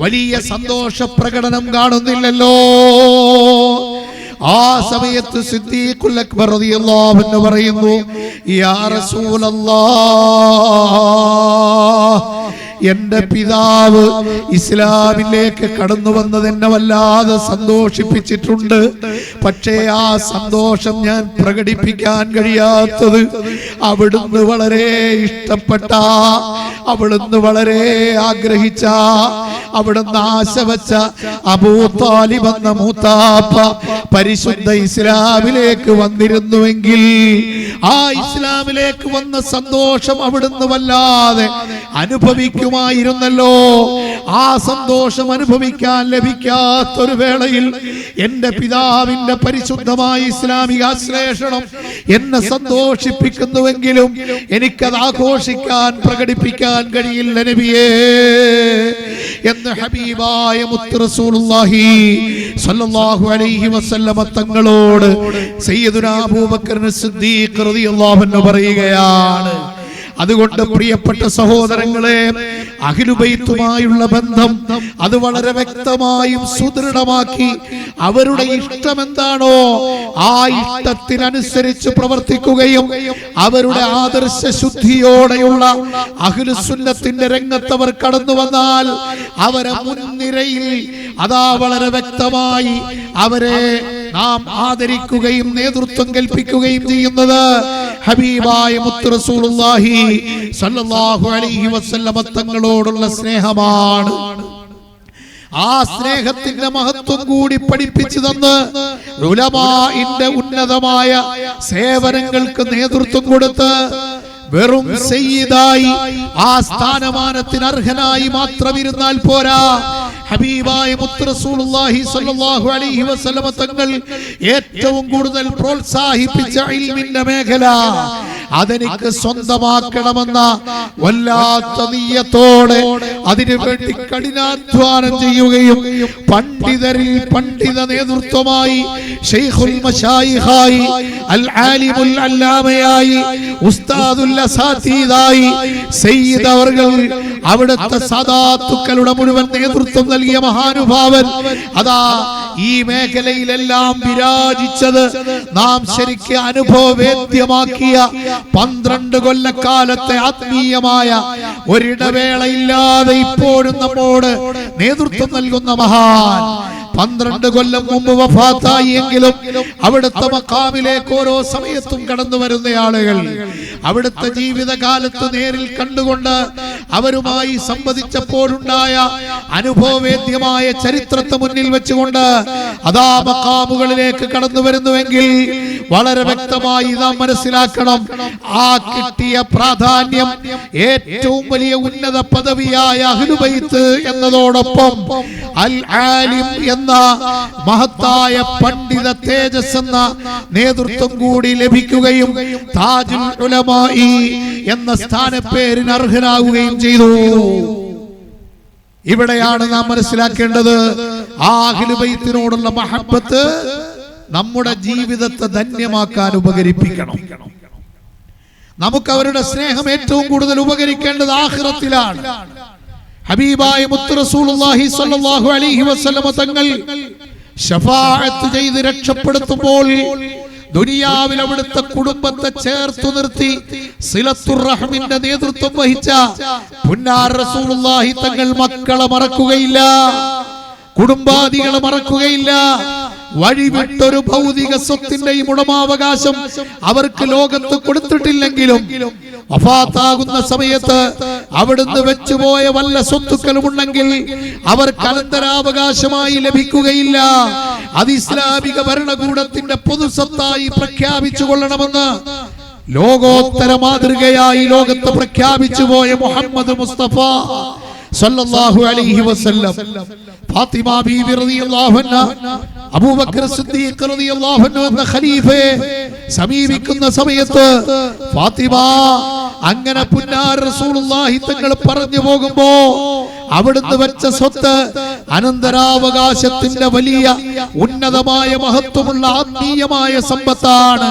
വലിയ സന്തോഷ പ്രകടനം കാണുന്നില്ലല്ലോ? ആ സമയത്ത് സിദ്ദീഖുൽ അക്ബർ റളിയല്ലാഹു അൻഹു പറയുന്നു, യാ റസൂലല്ലാഹ്, എന്റെ പിതാവ് ഇസ്ലാമിലേക്ക് കടന്നു വന്നത് എന്നെ വല്ലാതെ സന്തോഷിപ്പിച്ചിട്ടുണ്ട്. പക്ഷേ ആ സന്തോഷം ഞാൻ പ്രകടിപ്പിക്കാൻ കഴിയാത്തത് അവിടുന്ന് വളരെ ഇഷ്ടപ്പെട്ട, അവിടുന്ന് വളരെ ആഗ്രഹിച്ച, അവിടുന്ന് ആശ വെച്ച അബൂ താലിബ് എന്ന മൂത്താപ്പ പരിശുദ്ധ ഇസ്ലാമിലേക്ക് വന്നിരുന്നുവെങ്കിൽ ആ ഇസ്ലാമിലേക്ക് വന്ന സന്തോഷം അവിടുന്ന് വല്ലാതെ അനുഭവിക്കുമായിരുന്നല്ലോ. ആ സന്തോഷം അനുഭവിക്കാൻ ലഭിക്കാത്തൊരു വേളയിൽ എന്റെ പിതാവിന്റെ പരിശുദ്ധമായ ഇസ്ലാമിക ആശ്ലേഷണം എന്നെ സന്തോഷിപ്പിക്കുന്നുവെങ്കിലും എനിക്കത് ആഘോഷിക്കാൻ, പ്രകടിപ്പിക്കാൻ കഴിയില്ല നബിയേ എന്ന് ഹബീബായ മുത്ത് റസൂലുള്ളാഹി സ്വല്ലല്ലാഹു അലൈഹി വസല്ലമ തങ്ങളോട് സയ്യിദുനാ അബൂബക്കർ സിദ്ദീഖ് റളിയല്ലാഹു അൻഹു പറയുകയാണ്. അതുകൊണ്ട് പ്രിയപ്പെട്ട സഹോദരങ്ങളെ, അഹ്ലുബൈത്തുമായുള്ള ബന്ധം അത് വളരെ വ്യക്തമായും സുദൃഢമാക്കി അവരുടെ ഇഷ്ടം എന്താണോ ആ ഇഷ്ടത്തിനനുസരിച്ച് പ്രവർത്തിക്കുകയും അവരുടെ ആദർശ ശുദ്ധിയോടെയുള്ള അഹ്ലുസുന്നത്തിന്റെ രംഗത്തവർ കടന്നു വന്നാൽ അവരെ മുൻനിരയിൽ അതാ വളരെ വ്യക്തമായി അവരെ നാം ആദരിക്കുകയും നേതൃത്വം കൽപ്പിക്കുകയും ചെയ്യുന്നത് ഹബീബായ മുത്ത് റസൂലുള്ളാഹി സ്വല്ലല്ലാഹു അലൈഹി വസല്ലമ തങ്ങളോടുള്ള സ്നേഹമാണ്. ആ സ്നേഹത്തിന്റെ മഹത്വം കൂടി പഠിപ്പിച്ചു തന്ന് ഉലമാഇന്റെ ഉന്നതമായ സേവനങ്ങൾക്ക് നേതൃത്വം കൊടുത്ത് വെറും സയ്യിദായി ആ സ്ഥാനമാനത്തിന് അർഹനായി മാത്രം ഇരുന്നാൽ പോരാ. ഹബീബായ മുത്ത് റസൂലുള്ളാഹി സ്വല്ലല്ലാഹു അലൈഹി വസല്ലമ തങ്ങൾ ഏറ്റവും കൂടുതൽ പ്രോത്സാഹിപ്പിച്ച ഇൽമിന്റെ മേഖല അതെനിക്ക് സ്വന്തമാക്കണമെന്ന വല്ലാത്ത നിയ്യത്തോടെ അതിനുവേണ്ടി കഠിനാധ്വാനം ചെയ്യുകയും പണ്ഡിതരിൽ പണ്ഡിത നേതൃത്വമായി ശൈഖുൽ മശായിഖായി അൽ ആലിമുൽ അല്ലാമയായി ഉസ്താദുൽ അസാതീദായി സയ്യിദ് അവർകൾ അവിടുത്തെ സദാത്തുക്കളുടെ മുഴുവൻ നേതൃത്വം നൽകിയ മഹാനുഭാവൻ അതാ ഈ മേഖലയിലെല്ലാം വിരാജിച്ചത് നാം ശരിക്കും അനുഭവവേദ്യമാക്കിയ 12 കൊല്ലക്കാലത്തെ ആത്മീയമായ ഒരിടവേളയില്ലാതെ ഇപ്പോഴും നമ്മോട് നേതൃത്വം നൽകുന്ന മഹാൻ 12 കൊല്ലം മുമ്പ് വഫാത്തായി എങ്കിലും അവിടുത്തെ മഖാമിലേക്ക് ഓരോ സമയത്തും കടന്നു വരുന്ന ആളുകൾ അവിടുത്തെ ജീവിതകാലത്ത് നേരിൽ കണ്ടുകൊണ്ട് അവരുമായി സംവദിച്ചപ്പോഴുണ്ടായ അനുഭവവേദ്യമായ ചരിത്രത്തെ മുന്നിൽ വെച്ചുകൊണ്ട് അതാ മഖാമുകളിലേക്ക് കടന്നു വരുന്നുവെങ്കിൽ വളരെ വ്യക്തമായി നാം മനസ്സിലാക്കണം, ആ കിട്ടിയ പ്രാധാന്യം ഏറ്റവും വലിയ ഉന്നത പദവിയായ അഹ്ലുബൈത്ത് എന്നതോടൊപ്പം അൽ ആലിം എന്ന മഹത്തായ പണ്ഡിത തേജസ് എന്ന നേതൃത്വം കൂടി ലഭിക്കുകയും താജുൽ ഉലമായി എന്ന സ്ഥാനപ്പേരിന് അർഹനാവുകയും ചെയ്തു. ഇവിടെയാണ് നാം മനസ്സിലാക്കേണ്ടത്, ആ അഹ്ലുബൈത്തിനോടുള്ള മഹബ്ബത്ത് നമ്മുടെ ജീവിതത്തെ ധന്യമാക്കാൻ ഉപകരിപ്പിക്കണം. നമുക്ക് അവരുടെ സ്നേഹം ഏറ്റവും കൂടുതൽ ഉപകരിക്കേണ്ടത് ആഖിറത്തിലാണ്. ഹബീബായ മുത്ത് റസൂലുള്ളാഹി സ്വല്ലല്ലാഹു അലൈഹി വസല്ലമ തങ്ങൾ ശഫാഅത്ത് ചെയ്ത് രക്ഷപ്പെടുത്തുമ്പോൾ ദുനിയാവിൽ അവിടുത്തെ കുടുംബത്തെ ചേർത്തു നിർത്തി സിലത്തുർ റഹ്മിന്റെ നേതൃത്വം വഹിച്ച പുന്നാർ റസൂലുള്ളാഹി തങ്ങൾ മക്കളെ മറക്കുകയില്ല, കുടുംബാദികളെ മറക്കുകയില്ല. വഴിവിട്ടൊരു ഭൗതിക സ്വത്തിന്റെയും ഉടമാവകാശം അവർക്ക് ലോകത്ത് കൊടുത്തിട്ടില്ലെങ്കിലും വഫാത്താകുന്ന സമയത്ത് അവിടുന്ന് വെച്ചുപോയ വല്ല സ്വത്തുക്കളും ഉണ്ടെങ്കിൽ അവർക്ക് അനന്തരാവകാശമായി ലഭിക്കുകയില്ല. അത് ഇസ്ലാമിക ഭരണകൂടത്തിന്റെ പൊതുസ്വത്തായി പ്രഖ്യാപിച്ചു കൊള്ളണമെന്ന് ലോകോത്തര മാതൃകയായി ലോകത്ത് പ്രഖ്യാപിച്ചു പോയ മുഹമ്മദ് മുസ്തഫ സല്ലല്ലാഹു അലൈഹി വസല്ലം ഫാത്തിമ ബീവി റളിയല്ലാഹു അൻഹ അബൂബക്കർ സിദ്ദീഖ് റളിയല്ലാഹു അൻഹു എന്ന ഖലീഫയെ സമീപിക്കുന്ന സമയത്ത് ഫാത്തിമ അങ്ങനെ പുന്നാർ റസൂലുള്ളാഹി തങ്ങൾ പറഞ്ഞു പോകുമ്പോ അവിടുന്ന് വെച്ച സ്വത്ത് അനന്തരാവകാശത്തിന്റെ വലിയ ഉന്നതമായ മഹത്വമുള്ള ആത്മീയമായ സമ്പത്താണ്.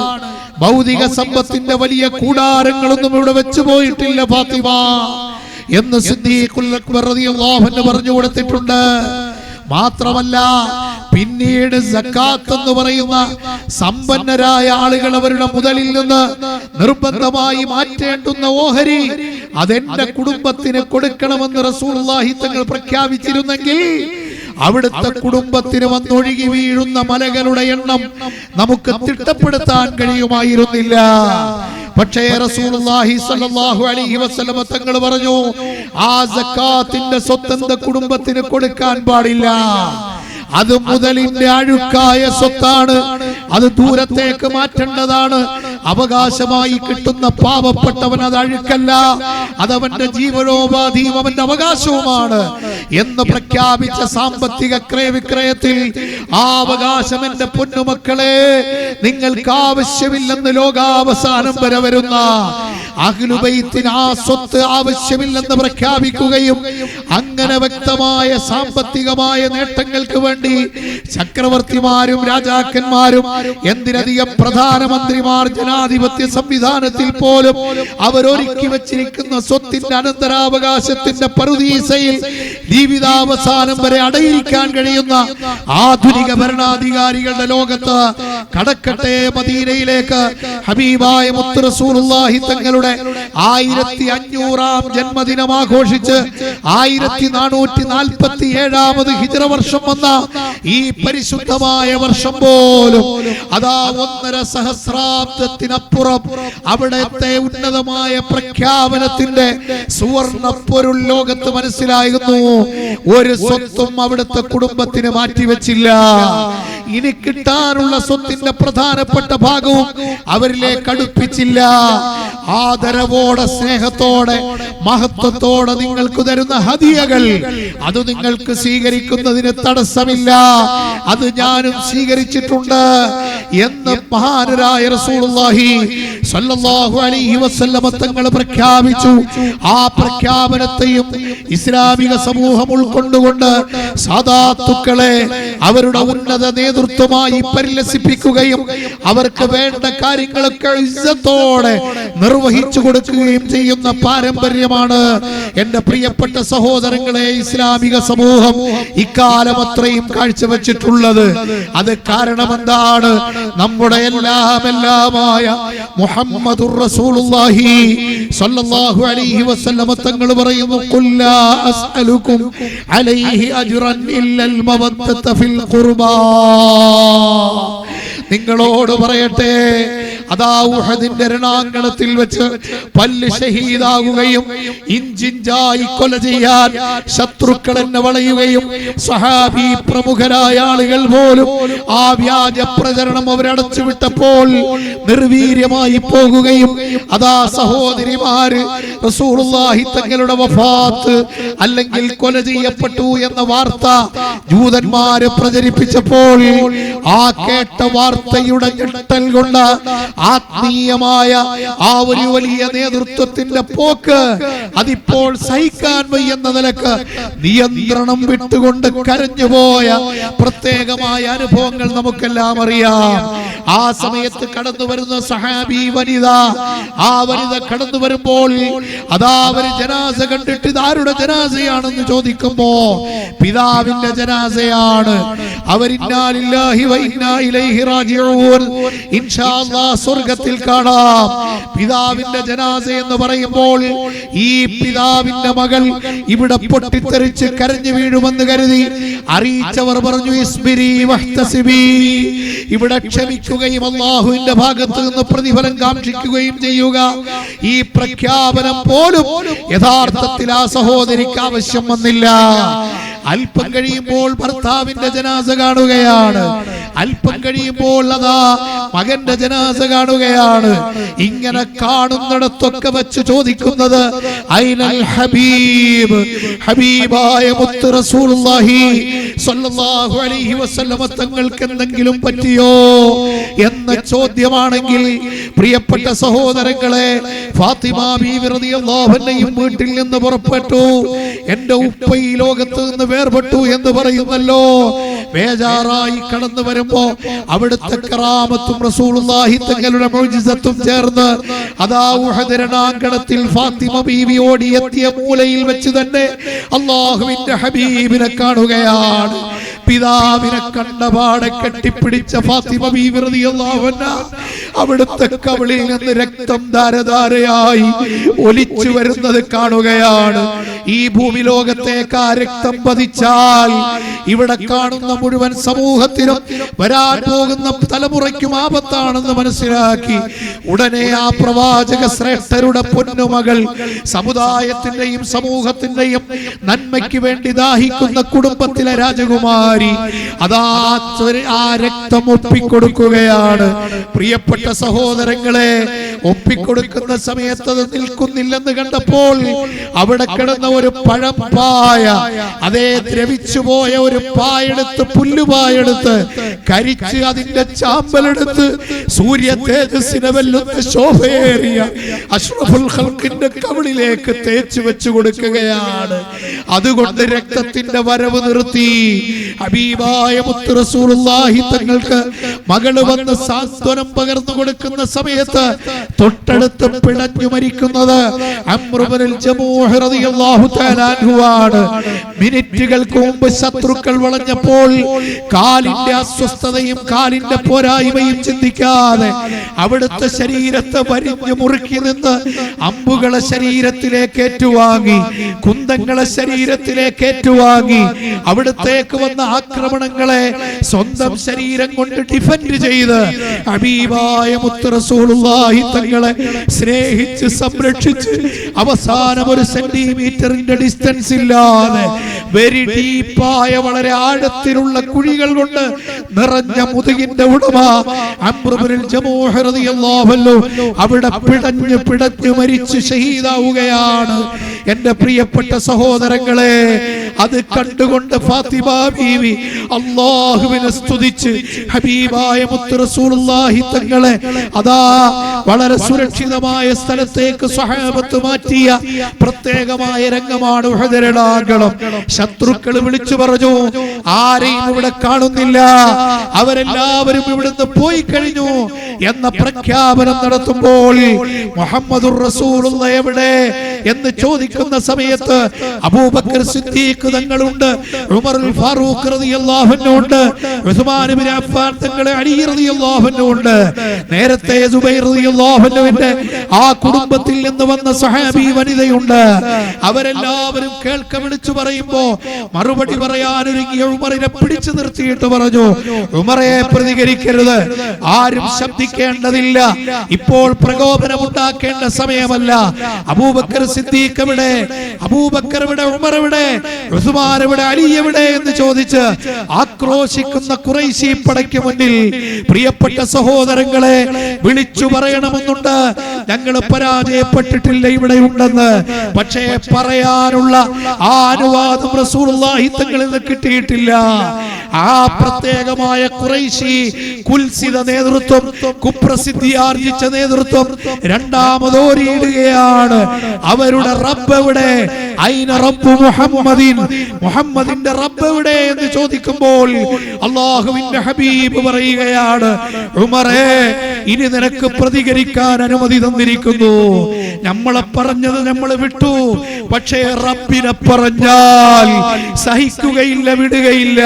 ഭൗതിക സമ്പത്തിന്റെ വലിയ കൂടാരങ്ങളൊന്നും ഇവിടെ വെച്ചു പോയിട്ടില്ല ഫാത്തിമ എന്ന് സിദ്ദീഖുൽ അക്ബർ റളിയല്ലാഹു അൻഹു പറഞ്ഞു കൊടുത്തിട്ടുണ്ട്. മാത്രമല്ല പിന്നീട് സക്കാത്ത് എന്ന് പറയുന്ന സമ്പന്നരായ ആളുകൾ അവരുടെ മുതലിൽ നിന്ന് നിർബന്ധമായി മാറ്റേണ്ടുന്ന ഓഹരി അതെന്റെ കുടുംബത്തിന് കൊടുക്കണമെന്ന് റസൂലുള്ളാഹി തങ്ങൾ പ്രഖ്യാപിച്ചിരുന്നെങ്കിൽ അവിടുത്തെ കുടുംബത്തിന് വന്നൊഴുകി വീഴുന്ന മലകളുടെ എണ്ണം നമുക്ക് തിട്ടപ്പെടുത്താൻ കഴിയുമായിരുന്നില്ല. പക്ഷേ റസൂലുള്ളാഹി സ്വല്ലല്ലാഹു അലൈഹി വസല്ലം തങ്ങൾ പറഞ്ഞു, ആ സക്കാത്തിന്റെ സ്വത്ത് കുടുംബത്തിന് കൊടുക്കാൻ പാടില്ല. അത് മുതലിന്റെ അഴുക്കായ സ്വത്താണ്, അത് ദൂരത്തേക്ക് മാറ്റേണ്ടതാണ്. അവകാശമായി കിട്ടുന്ന പാവപ്പെട്ടവൻ അത് അഴുക്കല്ല, അതവന്റെ ജീവനോപാധിയും അവന്റെ അവകാശവുമാണ് എന്ന് പ്രഖ്യാപിച്ച സാമ്പത്തിക ക്രയവിക്രയത്തിൽ ആ അവകാശം എന്റെ പൊന്നുമക്കളെ നിങ്ങൾക്ക് ആവശ്യമില്ലെന്ന് ലോകാവസാനം വരെ വരുന്ന അഹ്ലു ബൈത്തിന് ആ സ്വത്ത് ആവശ്യമില്ലെന്ന് പ്രഖ്യാപിക്കുകയും അങ്ങനെ വ്യക്തമായ സാമ്പത്തികമായ നേട്ടങ്ങൾക്ക് വേണ്ടി ചക്രവർത്തിമാരും രാജാക്കന്മാരും എന്തിനധികം പ്രധാനമന്ത്രിമാർ ജനാധിപത്യ സംവിധാനത്തിൽ പോലും അവരൊരുക്കി വെച്ചിരിക്കുന്ന സ്വത്തിന്റെ അനന്തരാവകാശത്തിന്റെ പറുദീസയിൽ ജീവിതാവസാനം വരെ അടയിരിക്കാൻ കഴിയുന്ന ആധുനിക ഭരണാധികാരികളുടെ ലോകത്ത് കടക്കട്ടെ മദീനയിലേക്ക്. ഹബീബായ മുത്ത് റസൂലുള്ളാഹി തങ്ങളുടെ 1500-ാം ജന്മദിനം ആഘോഷിച്ച് 1447-ാമത് ഹിജ്റ വർഷം വന്ന ഈ പരിശുദ്ധമായ വർഷം പോലും അതാ 1.5 സഹസ്രാബ്ദത്തിനപ്പുറം അവിടത്തെ ഉന്നതമായ പ്രഖ്യാപനത്തിന്റെ സുവർണ പൊരുൾ ലോകത്ത് മനസ്സിലായിരുന്നു. ഒരു സ്വത്തും അവിടുത്തെ കുടുംബത്തിന് മാറ്റിവെച്ചില്ല. ഇനി കിട്ടാനുള്ള സ്വത്തിന്റെ പ്രധാനപ്പെട്ട ഭാഗവും അവരിലേക്ക് അടുപ്പിച്ചില്ല. ആദരവോടെ, സ്നേഹത്തോടെ, മഹത്വത്തോടെ നിങ്ങൾക്ക് തരുന്ന ഹദിയകൾ അത് നിങ്ങൾക്ക് സ്വീകരിക്കുന്നതിന് തടസ്സമില്ല. അത് ഞാനും സ്വീകരിച്ചിട്ടുണ്ട് എന്ന് മഹാനരായ റസൂലുള്ളാഹി സ്വല്ലല്ലാഹു അലൈഹി വസല്ലം തങ്ങൾ പ്രഖ്യാപിച്ചു. ആ പ്രഖ്യാപനത്തെയും ഇസ്ലാമിക സമൂഹം ഉൾക്കൊണ്ടുകൊണ്ട് സാദാത്തുക്കളെ അവരുടെ ഉന്നത നേതൃത്വമായി പരിലസിപ്പിക്കുകയും അവർക്ക് വേണ്ട കാര്യങ്ങളൊക്കെ ഇസ്സത്തോടെ നിർവഹിച്ചു കൊടുക്കുകയും ചെയ്യുന്ന പാരമ്പര്യമാണ് എന്റെ പ്രിയപ്പെട്ട സഹോദരങ്ങളെ ഇസ്ലാമിക സമൂഹം ഇക്കാലം അത്രയും കാഴ്ചവെച്ചിട്ടുള്ളത്. അത് കാരണം എന്താണ്? നമ്മുടെ എല്ലാമായ മുഹമ്മദുർ റസൂലുള്ളാഹി സ്വല്ലല്ലാഹു അലൈഹി വസല്ലം തങ്ങൾ പറയുന്നു, ഖുൽ ലാ അസ്അലുകും അലൈഹി അജ്റൻ ഇല്ലൽ മവദ്ദത ഫിൽ ഖുർബാ. നിങ്ങളോട് പറയട്ടെ, അതാ ഉഹദിന്റെ രണാങ്കണത്തിൽ വെച്ച് പല്ല് ഷഹീദാകുകയും ഇഞ്ചിഞ്ചായി കൊല ചെയ്യാൻ ശത്രുക്കൾ എന്നെ വളയുകയും സഹാബി പ്രമുഖരായ ആളുകൾ പോലും ആ വ്യാജ പ്രചരണം അവരടച്ചു വിട്ടപ്പോൾ നിർവീര്യമായി പോകുകയും അതാ സഹോദരിമാര് റസൂലുള്ളാഹി തങ്ങളുടെ വഫാത്ത് അല്ലെങ്കിൽ കൊല ചെയ്യപ്പെട്ടു എന്ന വാർത്ത ജൂതന്മാര് പ്രചരിപ്പിച്ചപ്പോൾ ആ കേട്ട വാർത്തയുടെ ഞെട്ടൽ കൊണ്ട് ആത്മീയമായ ആ ഒരു വലിയ നേതൃത്വത്തിന്റെ പോക്ക് അതിപ്പോൾ സഹിക്കാൻ വയ്യെന്ന നിലക്ക് നിയന്ത്രണം വിട്ടുകൊണ്ട് കരഞ്ഞുപോയ പ്രത്യേകമായ അനുഭവങ്ങൾ നമുക്കെല്ലാം അറിയാം. ആ സമയത്ത് കടന്നു വരുന്ന സഹാബി വനിത, ആ വനിത കടന്നു വരുമ്പോൾ അതാ അവര് ജനാസ കണ്ടിട്ട് ഇതാരുടെ ജനാസയാണെന്ന് ചോദിക്കുമ്പോ പിതാവിന്റെ ജനാസയാണ്. അവർ ഇന്നാ ലില്ലാഹി വ ഇന്നാ ഇലൈഹി റാജിഊൻ, ഇൻഷാ അല്ലാഹ് സ്വർഗ്ഗത്തിൽ കാണാം. പിതാവിന്റെ ജനാസ എന്ന് പറയുമ്പോൾ ഈ പിതാവിന്റെ മകൾ ഇവിടെ പൊട്ടിത്തെറിച്ച് കരഞ്ഞു വീഴുമെന്ന് കരുതി അറിയിച്ചവർ പറഞ്ഞു, ഇസ്ബിരി വഹ്തസിബി, ഇവിടെ ക്ഷമിക്കുകയും അല്ലാഹുവിന്റെ ഭാഗത്ത് നിന്ന് പ്രതിഫലം കാക്ഷിക്കുകയും ചെയ്യുക. ഈ പ്രഖ്യാപനം പോലും യഥാർത്ഥത്തിൽ ആ സഹോദരിക്ക് ആവശ്യം വന്നില്ല. അല്പം കഴിയുമ്പോൾ ഭർത്താവിന്റെ ജനാസ കാണുകയാണ്, അല്പം കഴിയുമ്പോൾ അതാ മകന്റെ ജനാസ കാണുകയാണ്. ഇങ്ങനെ കാണുന്നിടത്തൊക്കെ വെച്ച് ചോദിക്കുന്നത് ഐനൽ ഹബീബ്, ഹബീബായ മുത്ത് റസൂലുള്ളാഹി സ്വല്ലല്ലാഹു അലൈഹി വസല്ലം തങ്ങൾക്ക് എന്തെങ്കിലും പറ്റിയോ എന്ന ചോദ്യമാണെങ്കിൽ പ്രിയപ്പെട്ട സഹോദരങ്ങളെ, ഫാത്തിമ ബീവി റളിയല്ലാഹു അൻഹയും വീട്ടിൽ നിന്ന് പുറപ്പെട്ടു. എന്റെ ഉപ്പ ഈ ലോകത്ത് നിന്ന് വേർപെട്ടു എന്ന് പറയുന്നല്ലോ. ബേജാറായി കടന്നു വരുമ്പോ അവിടുത്തെ കറാമത്തും റസൂലുള്ളാഹി തങ്ങളുടെ മുഅ്ജിസത്തും ചേർന്ന് അതാ ഉഹദ് രണാങ്കണത്തിൽ ഫാത്തിമ ബീവി ഓടി എത്തിയ മൂലയിൽ വെച്ച് തന്നെ അല്ലാഹുവിന്റെ ഹബീബിനെ കാണുകയാണ്. പിതാവിനെ കണ്ടപാടെ കെട്ടിപ്പിടിച്ച ഫാത്തിമ ബീവി റളിയല്ലാഹു അൻഹാ അവിടുത്തെ കവിളിൽ നിന്ന് രക്തം ധാരധാരയായി ഒലിച്ചു വരുന്നത് കാണുകയാണ്. ഈ ഭൂമി ലോകത്തേക്ക് ആ രക്തം പതിച്ചാൽ ഇവിടെ കാണുന്ന മുഴുവൻ സമൂഹത്തിനും വരാൻ പോകുന്ന തലമുറയ്ക്കും ആപത്താണെന്ന് മനസ്സിലാക്കി ഉടനെ ആ പ്രവാചക ശ്രേഷ്ഠരുടെ പൊന്നുമകൾ, സമുദായത്തിന്റെയും സമൂഹത്തിന്റെയും നന്മയ്ക്ക് വേണ്ടി ദാഹിക്കുന്ന കുടുംബത്തിലെ രാജകുമാരി അതാ ആ രക്തം ഒപ്പിക്കൊടുക്കുകയാണ്. പ്രിയപ്പെട്ട സഹോദരങ്ങളെ, ഒപ്പിക്കൊടുക്കുന്ന സമയത്ത് അത് നിൽക്കുന്നില്ലെന്ന് കണ്ടപ്പോൾ അവിടെ കിടന്ന ഒരു പഴപ്പായ, അതേ ദ്രവിച്ചുപോയ ഒരു പായെടുത്ത്, പുല്ലുപായെടുത്ത് കരിച്ച് അതിന്റെ ചാമ്പലെടുത്ത് സൂര്യ തേജസ്സിനെ വെല്ലുന്ന ശോഭയേറിയ അഷ്റഫുൽ ഖൽഖിന്റെ കവിളിലേക്ക് തേച്ചു വെച്ചു കൊടുക്കുകയാണ്. അതുകൊണ്ട് രക്തത്തിന്റെ വരവ് നിർത്തി. ഹബീബായ മുത്ത് റസൂലുള്ളാഹി തങ്ങൾക്ക് മകള് വന്ന് സാന്ത്വനം പകർന്നു കൊടുക്കുന്ന സമയത്ത് തൊട്ടടുത്ത് പിടഞ്ഞു മരിക്കുന്നത് അംർ ഇബ്നുൽ ജമൂഹ് റളിയല്ലാഹു തആല അൻഹു ആണ്. മിനിറ്റുകൾക്ക് മുമ്പ് ശത്രുക്കൾ വളഞ്ഞപ്പോൾ കാലിന്റെ അസ്വസ്ഥതയും കാലിന്റെ പോരായ്മയും ചിന്തിക്കാതെ അവിടുത്തെ ശരീരത്തെ വരിഞ്ഞു മുറുക്കി നിന്ന് അമ്പുകളെ ശരീരത്തിലേക്ക് ഏറ്റുവാങ്ങി, കുന്തങ്ങളെ ശരീരത്തിലേക്ക് ഏറ്റുവാങ്ങി, അവിടത്തേക്ക് വന്ന ആക്രമണങ്ങളെ സ്വന്തം ശരീരം കൊണ്ട് ഡിഫൻഡ് ചെയ്ത് ഹബീബായ മുത്ത് റസൂലുള്ളാഹി തങ്ങളെ സ്നേഹിച്ച് സംരക്ഷിച്ച് അവസാനം ഒരു സെന്റിമീറ്ററിന്റെ ഡിസ്റ്റൻസ് ഇല്ലാതെ വെരി ഡീപ്പായ വളരെ ആഴത്തിലുള്ള കുഴികൾ കൊണ്ട് നിറഞ്ഞ മുതുകിന്റെ ഉടമ അംർ ഇബ്നുൽ ജമൂഹ് റളിയല്ലാഹു അൻഹു അവിടെ പിടഞ്ഞു മരിച്ചു ഷഹീദാവുകയാണ്. എന്റെ പ്രിയപ്പെട്ട സഹോദരങ്ങളെ, അത് കണ്ടുകൊണ്ട് ഫാത്തിമ ബീവി അല്ലാഹുവിനെ സ്തുതിച്ച് ഹബീബായ മുത്ത് റസൂലുള്ളാഹി തങ്ങളെ അതാ വളരെ സുരക്ഷിതമായ സ്ഥലത്തേക്ക് സ്വഹാബത്ത് മാറ്റിയ പ്രത്യേകമായ രംഗമാണ് ഉഹദ് രണാങ്കണം. ശത്രുക്കൾ വിളിച്ചു പറഞ്ഞു, ആരെയും ഇവിടെ കാണുന്നില്ല, അവരെല്ലാവരും ഇവിടുന്ന് പോയി കഴിഞ്ഞു എന്ന പ്രഖ്യാപനം നടത്തുമ്പോൾ മുഹമ്മദുർ റസൂലുള്ളാഹി എവിടെ എന്ന് ചോദിക്കുന്ന സമയത്ത് അബൂബക്കർ സിദ്ദീഖ് തങ്ങളുണ്ട്, ഉമറുൽ ഫാറൂഖ് റളിയല്ലാഹു അൻഹു ഉണ്ട്, ഉസ്മാൻ ഇബ്നു അഫ്ഫാൻ തങ്ങളെ അലി റളിയല്ലാഹു അൻഹു ഉണ്ട്, നേരത്തെ സുബൈർ റളിയല്ലാഹു അൻഹുവിന്റെ ആ കുടുംബത്തിൽ നിന്ന് വന്ന സ്വഹാബി വനിതയുണ്ട്. അവരെല്ലാവരും കേൾക്ക വിളിച്ചു പറയുമ്പോ മറുപടി പറയാൻ ഒരുങ്ങിയ ഉമറിനെ പിടിച്ചു നിർത്തിയിട്ട് പറഞ്ഞു, ഉമറെ പ്രതികരിക്കരുത്, ആരും ശബ്ദിക്കേണ്ടതില്ല, ഇപ്പോൾ പ്രകോപനം ഉണ്ടാക്കേണ്ട സമയമല്ല. അബൂബക്കർ സിദ്ദീഖ് എവിടെ, അബൂബക്കർ എവിടെ, ഉമർ എവിടെ, ഉസ്മാൻ എവിടെ, അലി എവിടെ എന്ന് ചോദിച്ച് ആക്രോശിക്കുന്ന ഖുറൈശി പടയ്ക്ക് മുന്നിൽ പ്രിയപ്പെട്ട സഹോദരങ്ങളെ വിളിച്ചു പറയണമെന്നുണ്ട്. ഞങ്ങൾ പരാജയപ്പെട്ടിട്ടില്ല, ഇവിടെ ഉണ്ടെന്ന്. പക്ഷേ പറയാനുള്ള ആ അനുവാദം റസൂലുള്ളാഹി തങ്ങളിൽ നിന്ന് കിട്ടിയിട്ടില്ല. ആ പ്രത്യേകമായ ഖുറൈശി കുൽസിത നേതൃത്വം, കുപ്രസിദ്ധി ആർജിച്ച നേതൃത്വം രണ്ടാമതോരിയിടുകയാണ്. അവരുടെ റബ്ബ് എവിടെ, ഐന റബ്ബു മുഹമ്മദിൻ, മുഹമ്മദിന്റെ റബ്ബ് എവിടെ എന്ന് ചോദിക്കുമ്പോൾ അല്ലാഹുവിന്റെ ഹബീബ് പറയുകയാണ്, ഉമറേ ഇനി നിനക്ക് പ്രതികരിക്കാൻ അനുമതി തന്നിരിക്കുന്നു. നമ്മളെ പറഞ്ഞത് നമ്മൾ വിട്ടു, പക്ഷേ റബ്ബിനെ പറഞ്ഞാൽ സഹിക്കുകയില്ല, വിടുകയില്ല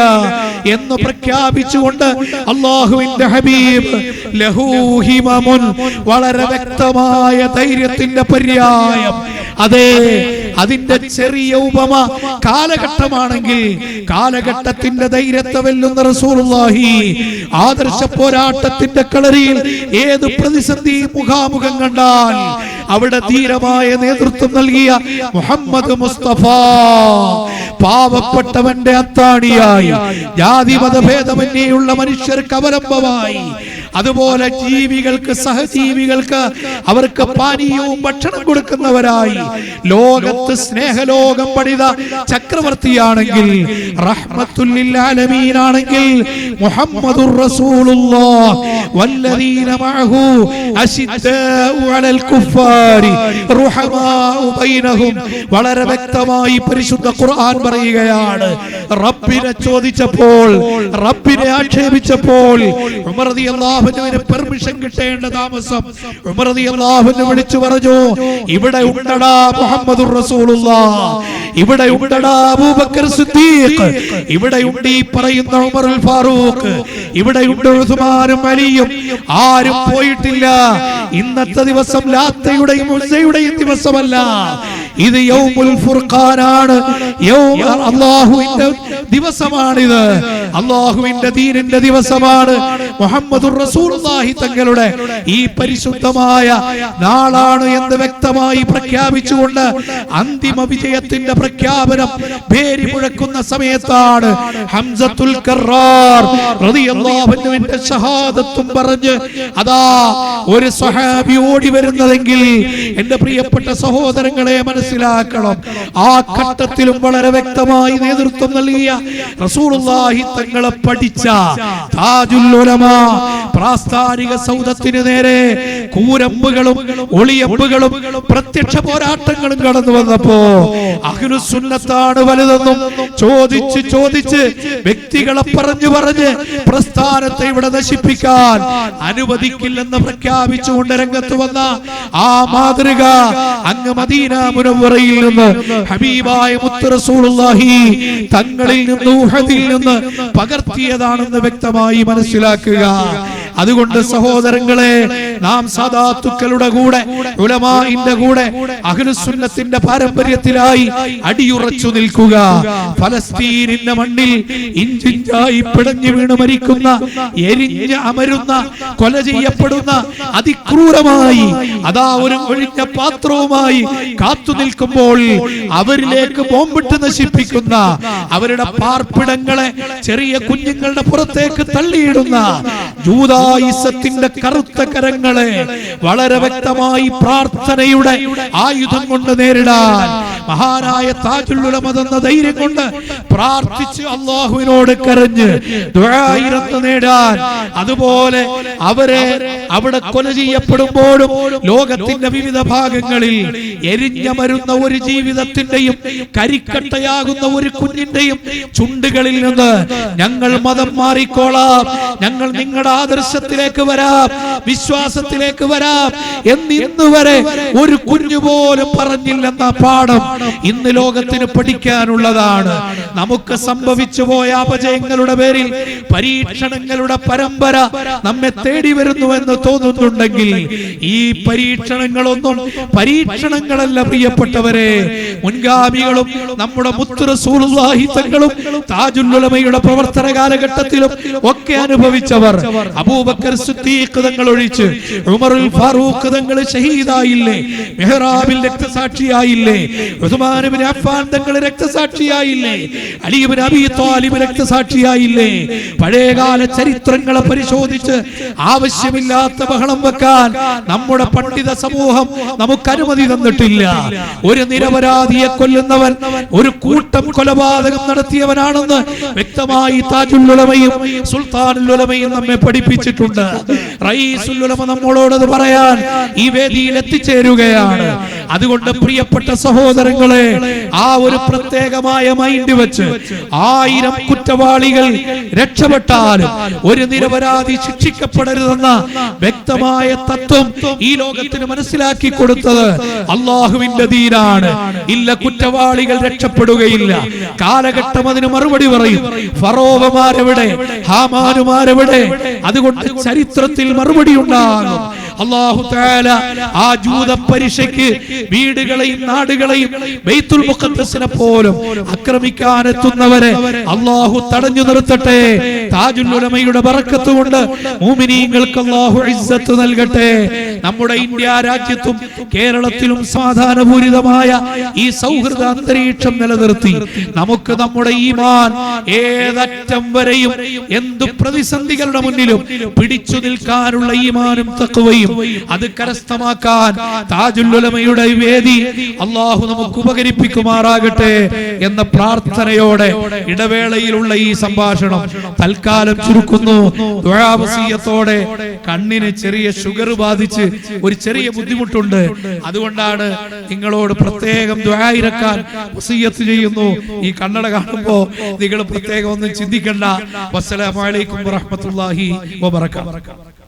എന്ന് പ്രഖ്യാപിച്ചുകൊണ്ട് അല്ലാഹുവിന്റെ ഹബീബ് ലഹൂ ഹിമമുൻ, വളരെ വ്യക്തമായ ധൈര്യത്തിന്റെ പര്യായം. അതെ, അതിന്റെ ചെറിയ ഉപമ കാലഘട്ടമാണെങ്കിൽ കാലഘട്ടത്തിന്റെ ധൈര്യത്തെ വെല്ലുന്ന റസൂലുള്ളാഹി ആദർശ പോരാട്ടത്തിന്റെ കളരിയിൽ ഏത് പ്രതിസന്ധി മുഖാമുഖം കണ്ടാൽ അവിടെ ധീരമായ നേതൃത്വം നൽകിയ മുഹമ്മദ് മുസ്തഫ പാവപ്പെട്ടവന്റെ അത്താണിയായി, ജാതി മതഭേദമന്യേയുള്ള മനുഷ്യർക്ക് അവലംബമായി, അതുപോലെ ജീവികൾക്ക് സഹജീവികൾക്ക് അവർക്ക് പാനീയവും ഭക്ഷണം കൊടുക്കുന്നവരായി, ലോകത്ത് സ്നേഹലോകം പണിത ചക്രവർത്തിയാണെങ്കിൽ, റഹ്മത്തുൽ ലിൽ ആലമീൻ ആണെങ്കിൽ മുഹമ്മദുർ റസൂലുള്ളാഹ് വല്ലദീന മഅഹു അശിദ്ദാഉ അലൽ കുഫാരി റുഹമാഉ ബൈനഹും. വളരെ വ്യക്തമായി പരിശുദ്ധ ഖുർആൻ പറയുകയാണ്. റബ്ബിനെ ചോദിച്ചപ്പോൾ, റബ്ബിനെ ആക്ഷേപിച്ചപ്പോൾ ഉമർ റളിയല്ലാഹു അൻഹുവിന് പെർമിഷൻ കിട്ടേണ്ട താമസം. ഉമർ റളിയല്ലാഹു അൻഹു വിളിച്ചു പറഞ്ഞു, ഇവിടെ ഉണ്ടടാ മുഹമ്മദുർ റസൂലുള്ളാഹ്, ഇവിടെ ഉണ്ടടാ അബൂബക്കർ സിദ്ദീഖ്, ഇവിടെ ഉണ്ട് ഈ പറയുന്ന ഉമറുൽ ഫാറൂഖ്, ഇവിടെ ഉണ്ട് ഉസ്മാനും അലിയും. ആരും പോയിട്ടില്ല. ഇന്നത്തെ ദിവസം ലാത്തയുടെയും ഉസ്സയുടെയും ദിവസമല്ല, ഇത് യൗമുൽ ഫുർഖാനാണ്. അല്ലാഹുവിന്റെ ദിവസമാണിത്, അല്ലാഹുവിന്റെ ദീനിന്റെ ദിവസമാണ്. മുഹമ്മദുർ റസൂലുള്ളാഹി തങ്ങളുടെ ഈ പരിശുദ്ധമായ നാളാണ് എന്ന് വ്യക്തമായി പ്രഖ്യാപിച്ചുകൊണ്ട് അന്തിമ വിജയത്തിന്റെ പ്രഖ്യാപനം പേരി മുഴക്കുന്ന സമയത്താണ് ഹംസത്തുൽ കറാർ റളിയല്ലാഹു അൻഹുവിന്റെ ഷഹാദത്തും പറഞ്ഞ് അതാ ഒരു സ്വഹാബി ഓടി വരുന്നതെങ്കിൽ എന്റെ പ്രിയപ്പെട്ട സഹോദരങ്ങളെ മനസ്സിലാക്കണം, ആ ഘട്ടത്തിലും വളരെ വ്യക്തമായി നേതൃത്വം നൽകിയ റസൂലുള്ളാഹി തങ്ങളെ പഠിച്ച താജുൽ ഉലമാ പ്രാസ്ഥാനിക സൗദത്തിന് നേരെ കൂരമ്പുകളും ഒളിയമ്പുകളും പ്രത്യക്ഷ പോരാട്ടങ്ങളും കടന്നു വന്നപ്പോ അഹ്ലുസുന്നത്താണ് വലുതെന്നും ചോദിച്ച് ചോദിച്ച് വ്യക്തികളെ പറഞ്ഞ് പ്രസ്ഥാനത്തെ ഇവിടെ നശിപ്പിക്കാൻ അനുവദിക്കില്ലെന്ന് പ്രഖ്യാപിച്ചുകൊണ്ട് രംഗത്ത് വന്ന ആ മാതൃക അങ്ങ് മദീന മുനവ്വറയിൽ നിന്ന് ഹബീബായ മുത്ത് റസൂലുള്ളാഹി തങ്ങളിൽ നിന്ന് ഉഹദിൽ നിന്ന് പകർത്തിയതാണെന്ന് വ്യക്തമായി മനസ്സിലാക്കുക. അതുകൊണ്ട് സഹോദരങ്ങളെ, നാം സാദാത്തുക്കളുടെ കൂടെ ഉലമാഇന്റെ കൂടെ അഹ്ലുസുന്നത്തിന്റെ പാരമ്പര്യത്തിലായി അടിയുറച്ചു നിൽക്കുക. ഫലസ്തീനിന്റെ മണ്ണിൽ ഇഞ്ചിഞ്ചായി പിടഞ്ഞു വീണ് മരിക്കുന്ന, എരിഞ്ഞ് അമരുന്ന, കൊല ചെയ്യപ്പെടുന്ന അതിക്രൂരമായി അതാ ഒരു ഒഴിഞ്ഞ പാത്രവുമായി കാത്തു നിൽക്കുമ്പോൾ അവരിലേക്ക് ബോംബിട്ട് നശിപ്പിക്കുന്ന, അവരുടെ പാർപ്പിടങ്ങളെ ചെറിയ കുഞ്ഞുങ്ങളുടെ പുറത്തേക്ക് തള്ളിയിടുന്ന ജൂദായിസത്തിന്റെ കറുത്ത കരങ്ങളെ വളരെ വ്യക്തമായി പ്രാർത്ഥനയുടെ ആയുധം കൊണ്ട് നേരിടാൻ മഹാനായ താജുൽ ഉലമ എന്ന ധൈര്യം കൊണ്ട് പ്രാർത്ഥിച്ച് അല്ലാഹുവിനോട് കരഞ്ഞ് ദുആയിരത്ത് നേടാൻ, അതുപോലെ അവരെ അവിടെ കൊല ചെയ്യപ്പെടുമ്പോഴും ലോകത്തിന്റെ വിവിധ ഭാഗങ്ങളിൽ എരിഞ്ഞമരുന്ന ഒരു ജീവിതത്തിന്റെയും കരിക്കട്ടയാകുന്ന ഒരു കുഞ്ഞിന്റെയും ചുണ്ടുകളിൽ നിന്ന് ഞങ്ങൾ മതം മാറിക്കോളാം, ഞങ്ങൾ നിങ്ങളുടെ ആദർശത്തിലേക്ക് വരാം, വിശ്വാസത്തിലേക്ക് വരാം എന്ന് ഇന്ന് വരെ ഒരു കുഞ്ഞു പോലും പറഞ്ഞില്ലെന്ന പാഠം ഇന്ന് ലോകത്തിന് പഠിക്കാനുള്ളതാണ്. നമുക്ക് സംഭവിച്ചു പോയ അപജയങ്ങളുടെ പേരിൽ പരീക്ഷണങ്ങളുടെ പരമ്പര നമ്മെ തേടി വരുന്നുവെന്ന് തോന്നുന്നുണ്ടെങ്കിൽ ഈ പരീക്ഷണങ്ങളൊന്നും പരീക്ഷണങ്ങളല്ല പ്രിയപ്പെട്ടവരെ. മുൻഗാമികളും നമ്മുടെ മുത്ത് റസൂലുള്ളാഹി തങ്ങളും താജുൽ ഉലമയുടെ പ്രവർത്തന കാലഘട്ടത്തിലും ഒക്കെ അനുഭവിച്ചവർ അബൂബക്കർ സിദ്ദീഖ് തങ്ങൾ ഒഴിച്ച് ഉമറുൽ ഫാറൂഖ് തങ്ങൾ ഷഹീദായില്ലേ, മെഹ്റാബിൽ രക്തസാക്ഷിയായില്ലേ, ഉസ്മാൻ ഇബ്നു അഫ്ഫാൻ തങ്ങൾ രക്തസാക്ഷിയായില്ലേ, അലി ഇബ്നു അബീ ത്വാലിബ് രക്തസാക്ഷിയായില്ലേ. പഴയകാല ചരിത്രങ്ങളെ പരിശോധിച്ച് ആവശ്യമില്ലാത്ത ബഹളം വെക്കാൻ നമ്മുടെ പണ്ഡിത സമൂഹം നമുക്ക് അനുമതി തന്നിട്ടില്ല. ഒരു നിരപരാധിയെ കൊല്ലുന്നവൻ ഒരു കൂട്ടം കൊലപാതകം നടത്തിയവനാണെന്ന് വ്യക്തമായി താജുൽ ഉലമയും സുൽത്താനുൽ ഉലമയും നമ്മെ പഠിപ്പിച്ചിട്ടുണ്ട്. റഈസുൽ ഉലമ നമ്മളോടത് പറയാൻ ഈ വേദിയിൽ എത്തിച്ചേരുകയാണ്. അതുകൊണ്ട് പ്രിയപ്പെട്ട സഹോദരങ്ങളെ, ആ ഒരു പ്രത്യേകമായ മൈൻഡ് വെച്ച് 1000 കുറ്റവാളികൾ രക്ഷപ്പെട്ടാലും ഒരു നിരപരാധി ശിക്ഷിക്കപ്പെടരുതെന്ന വ്യക്തമായ തത്വം ഈ ലോകത്തിന് മനസ്സിലാക്കി കൊടുത്തത് അല്ലാഹുവിന്റെ ദീനാണ്. ഇല്ല, കുറ്റവാളികൾ രക്ഷപ്പെടുകയില്ല. കാലഘട്ടം അതിന് മറുപടി പറയും. ഫറോവമാരെവിടെ, ഹാമാനുമാരെവിടെ? അതുകൊണ്ട് ചരിത്രത്തിൽ മറുപടി ഉണ്ടാകും. അല്ലാഹു തആല ആ ജൂത പരീക്ഷയ്ക്ക് വീടുകളെയും നാടുകളെയും ബൈത്തുൽ മുഖദ്ദസിനെ പോലും ആക്രമിക്കാൻ എത്തുന്നവരെ അല്ലാഹു തടഞ്ഞു നിർത്തട്ടെ. താജുൽ ഉലമയുടെ ബറക്കത്ത് കൊണ്ട് മുഅ്മിനീങ്ങൾക്ക് അല്ലാഹു ഇസ്സത്ത് നൽകട്ടെ. നമ്മുടെ ഇന്ത്യ രാജ്യത്തും കേരളത്തിലും സമാധാനപൂരിതമായ ഈ സൗഹൃദ അന്തരീക്ഷം നിലനിർത്തി നമുക്ക് നമ്മുടെ ഈമാൻ ഏതറ്റം വരെയും എന്തു പ്രതിസന്ധികളുടെ മുന്നിലും പിടിച്ചു നിൽക്കാനുള്ള ഈമാനും തഖ്വയും അത് കരസ്ഥമാക്കാൻ താജുൽ ഉലമയുടെ വേദി അല്ലാഹു നമുക്ക് ഉപകരിപ്പിക്കുമാറാകട്ടെ എന്ന പ്രാർത്ഥനയോടെ ഇടവേളയിലുള്ള ഈ സംഭാഷണം തൽക്കാലം ചുരുക്കുന്നു. ദുആ വസിയത്തോടെ കണ്ണിന് ചെറിയ ഷുഗർ ബാധിച്ച് ഒരു ചെറിയ ബുദ്ധിമുട്ടുണ്ട്. അതുകൊണ്ടാണ് നിങ്ങളോട് പ്രത്യേകം ദുആ ഇറക്കാൻ വസിയത്ത് ചെയ്യുന്നു. ഈ കണ്ണട കാണുമ്പോ നിങ്ങൾ പ്രത്യേകം ഒന്നും ചിന്തിക്കണ്ട. വസ്സലാമു അലൈക്കും വറഹ്മത്തുള്ളാഹി വബറകാതുഹു.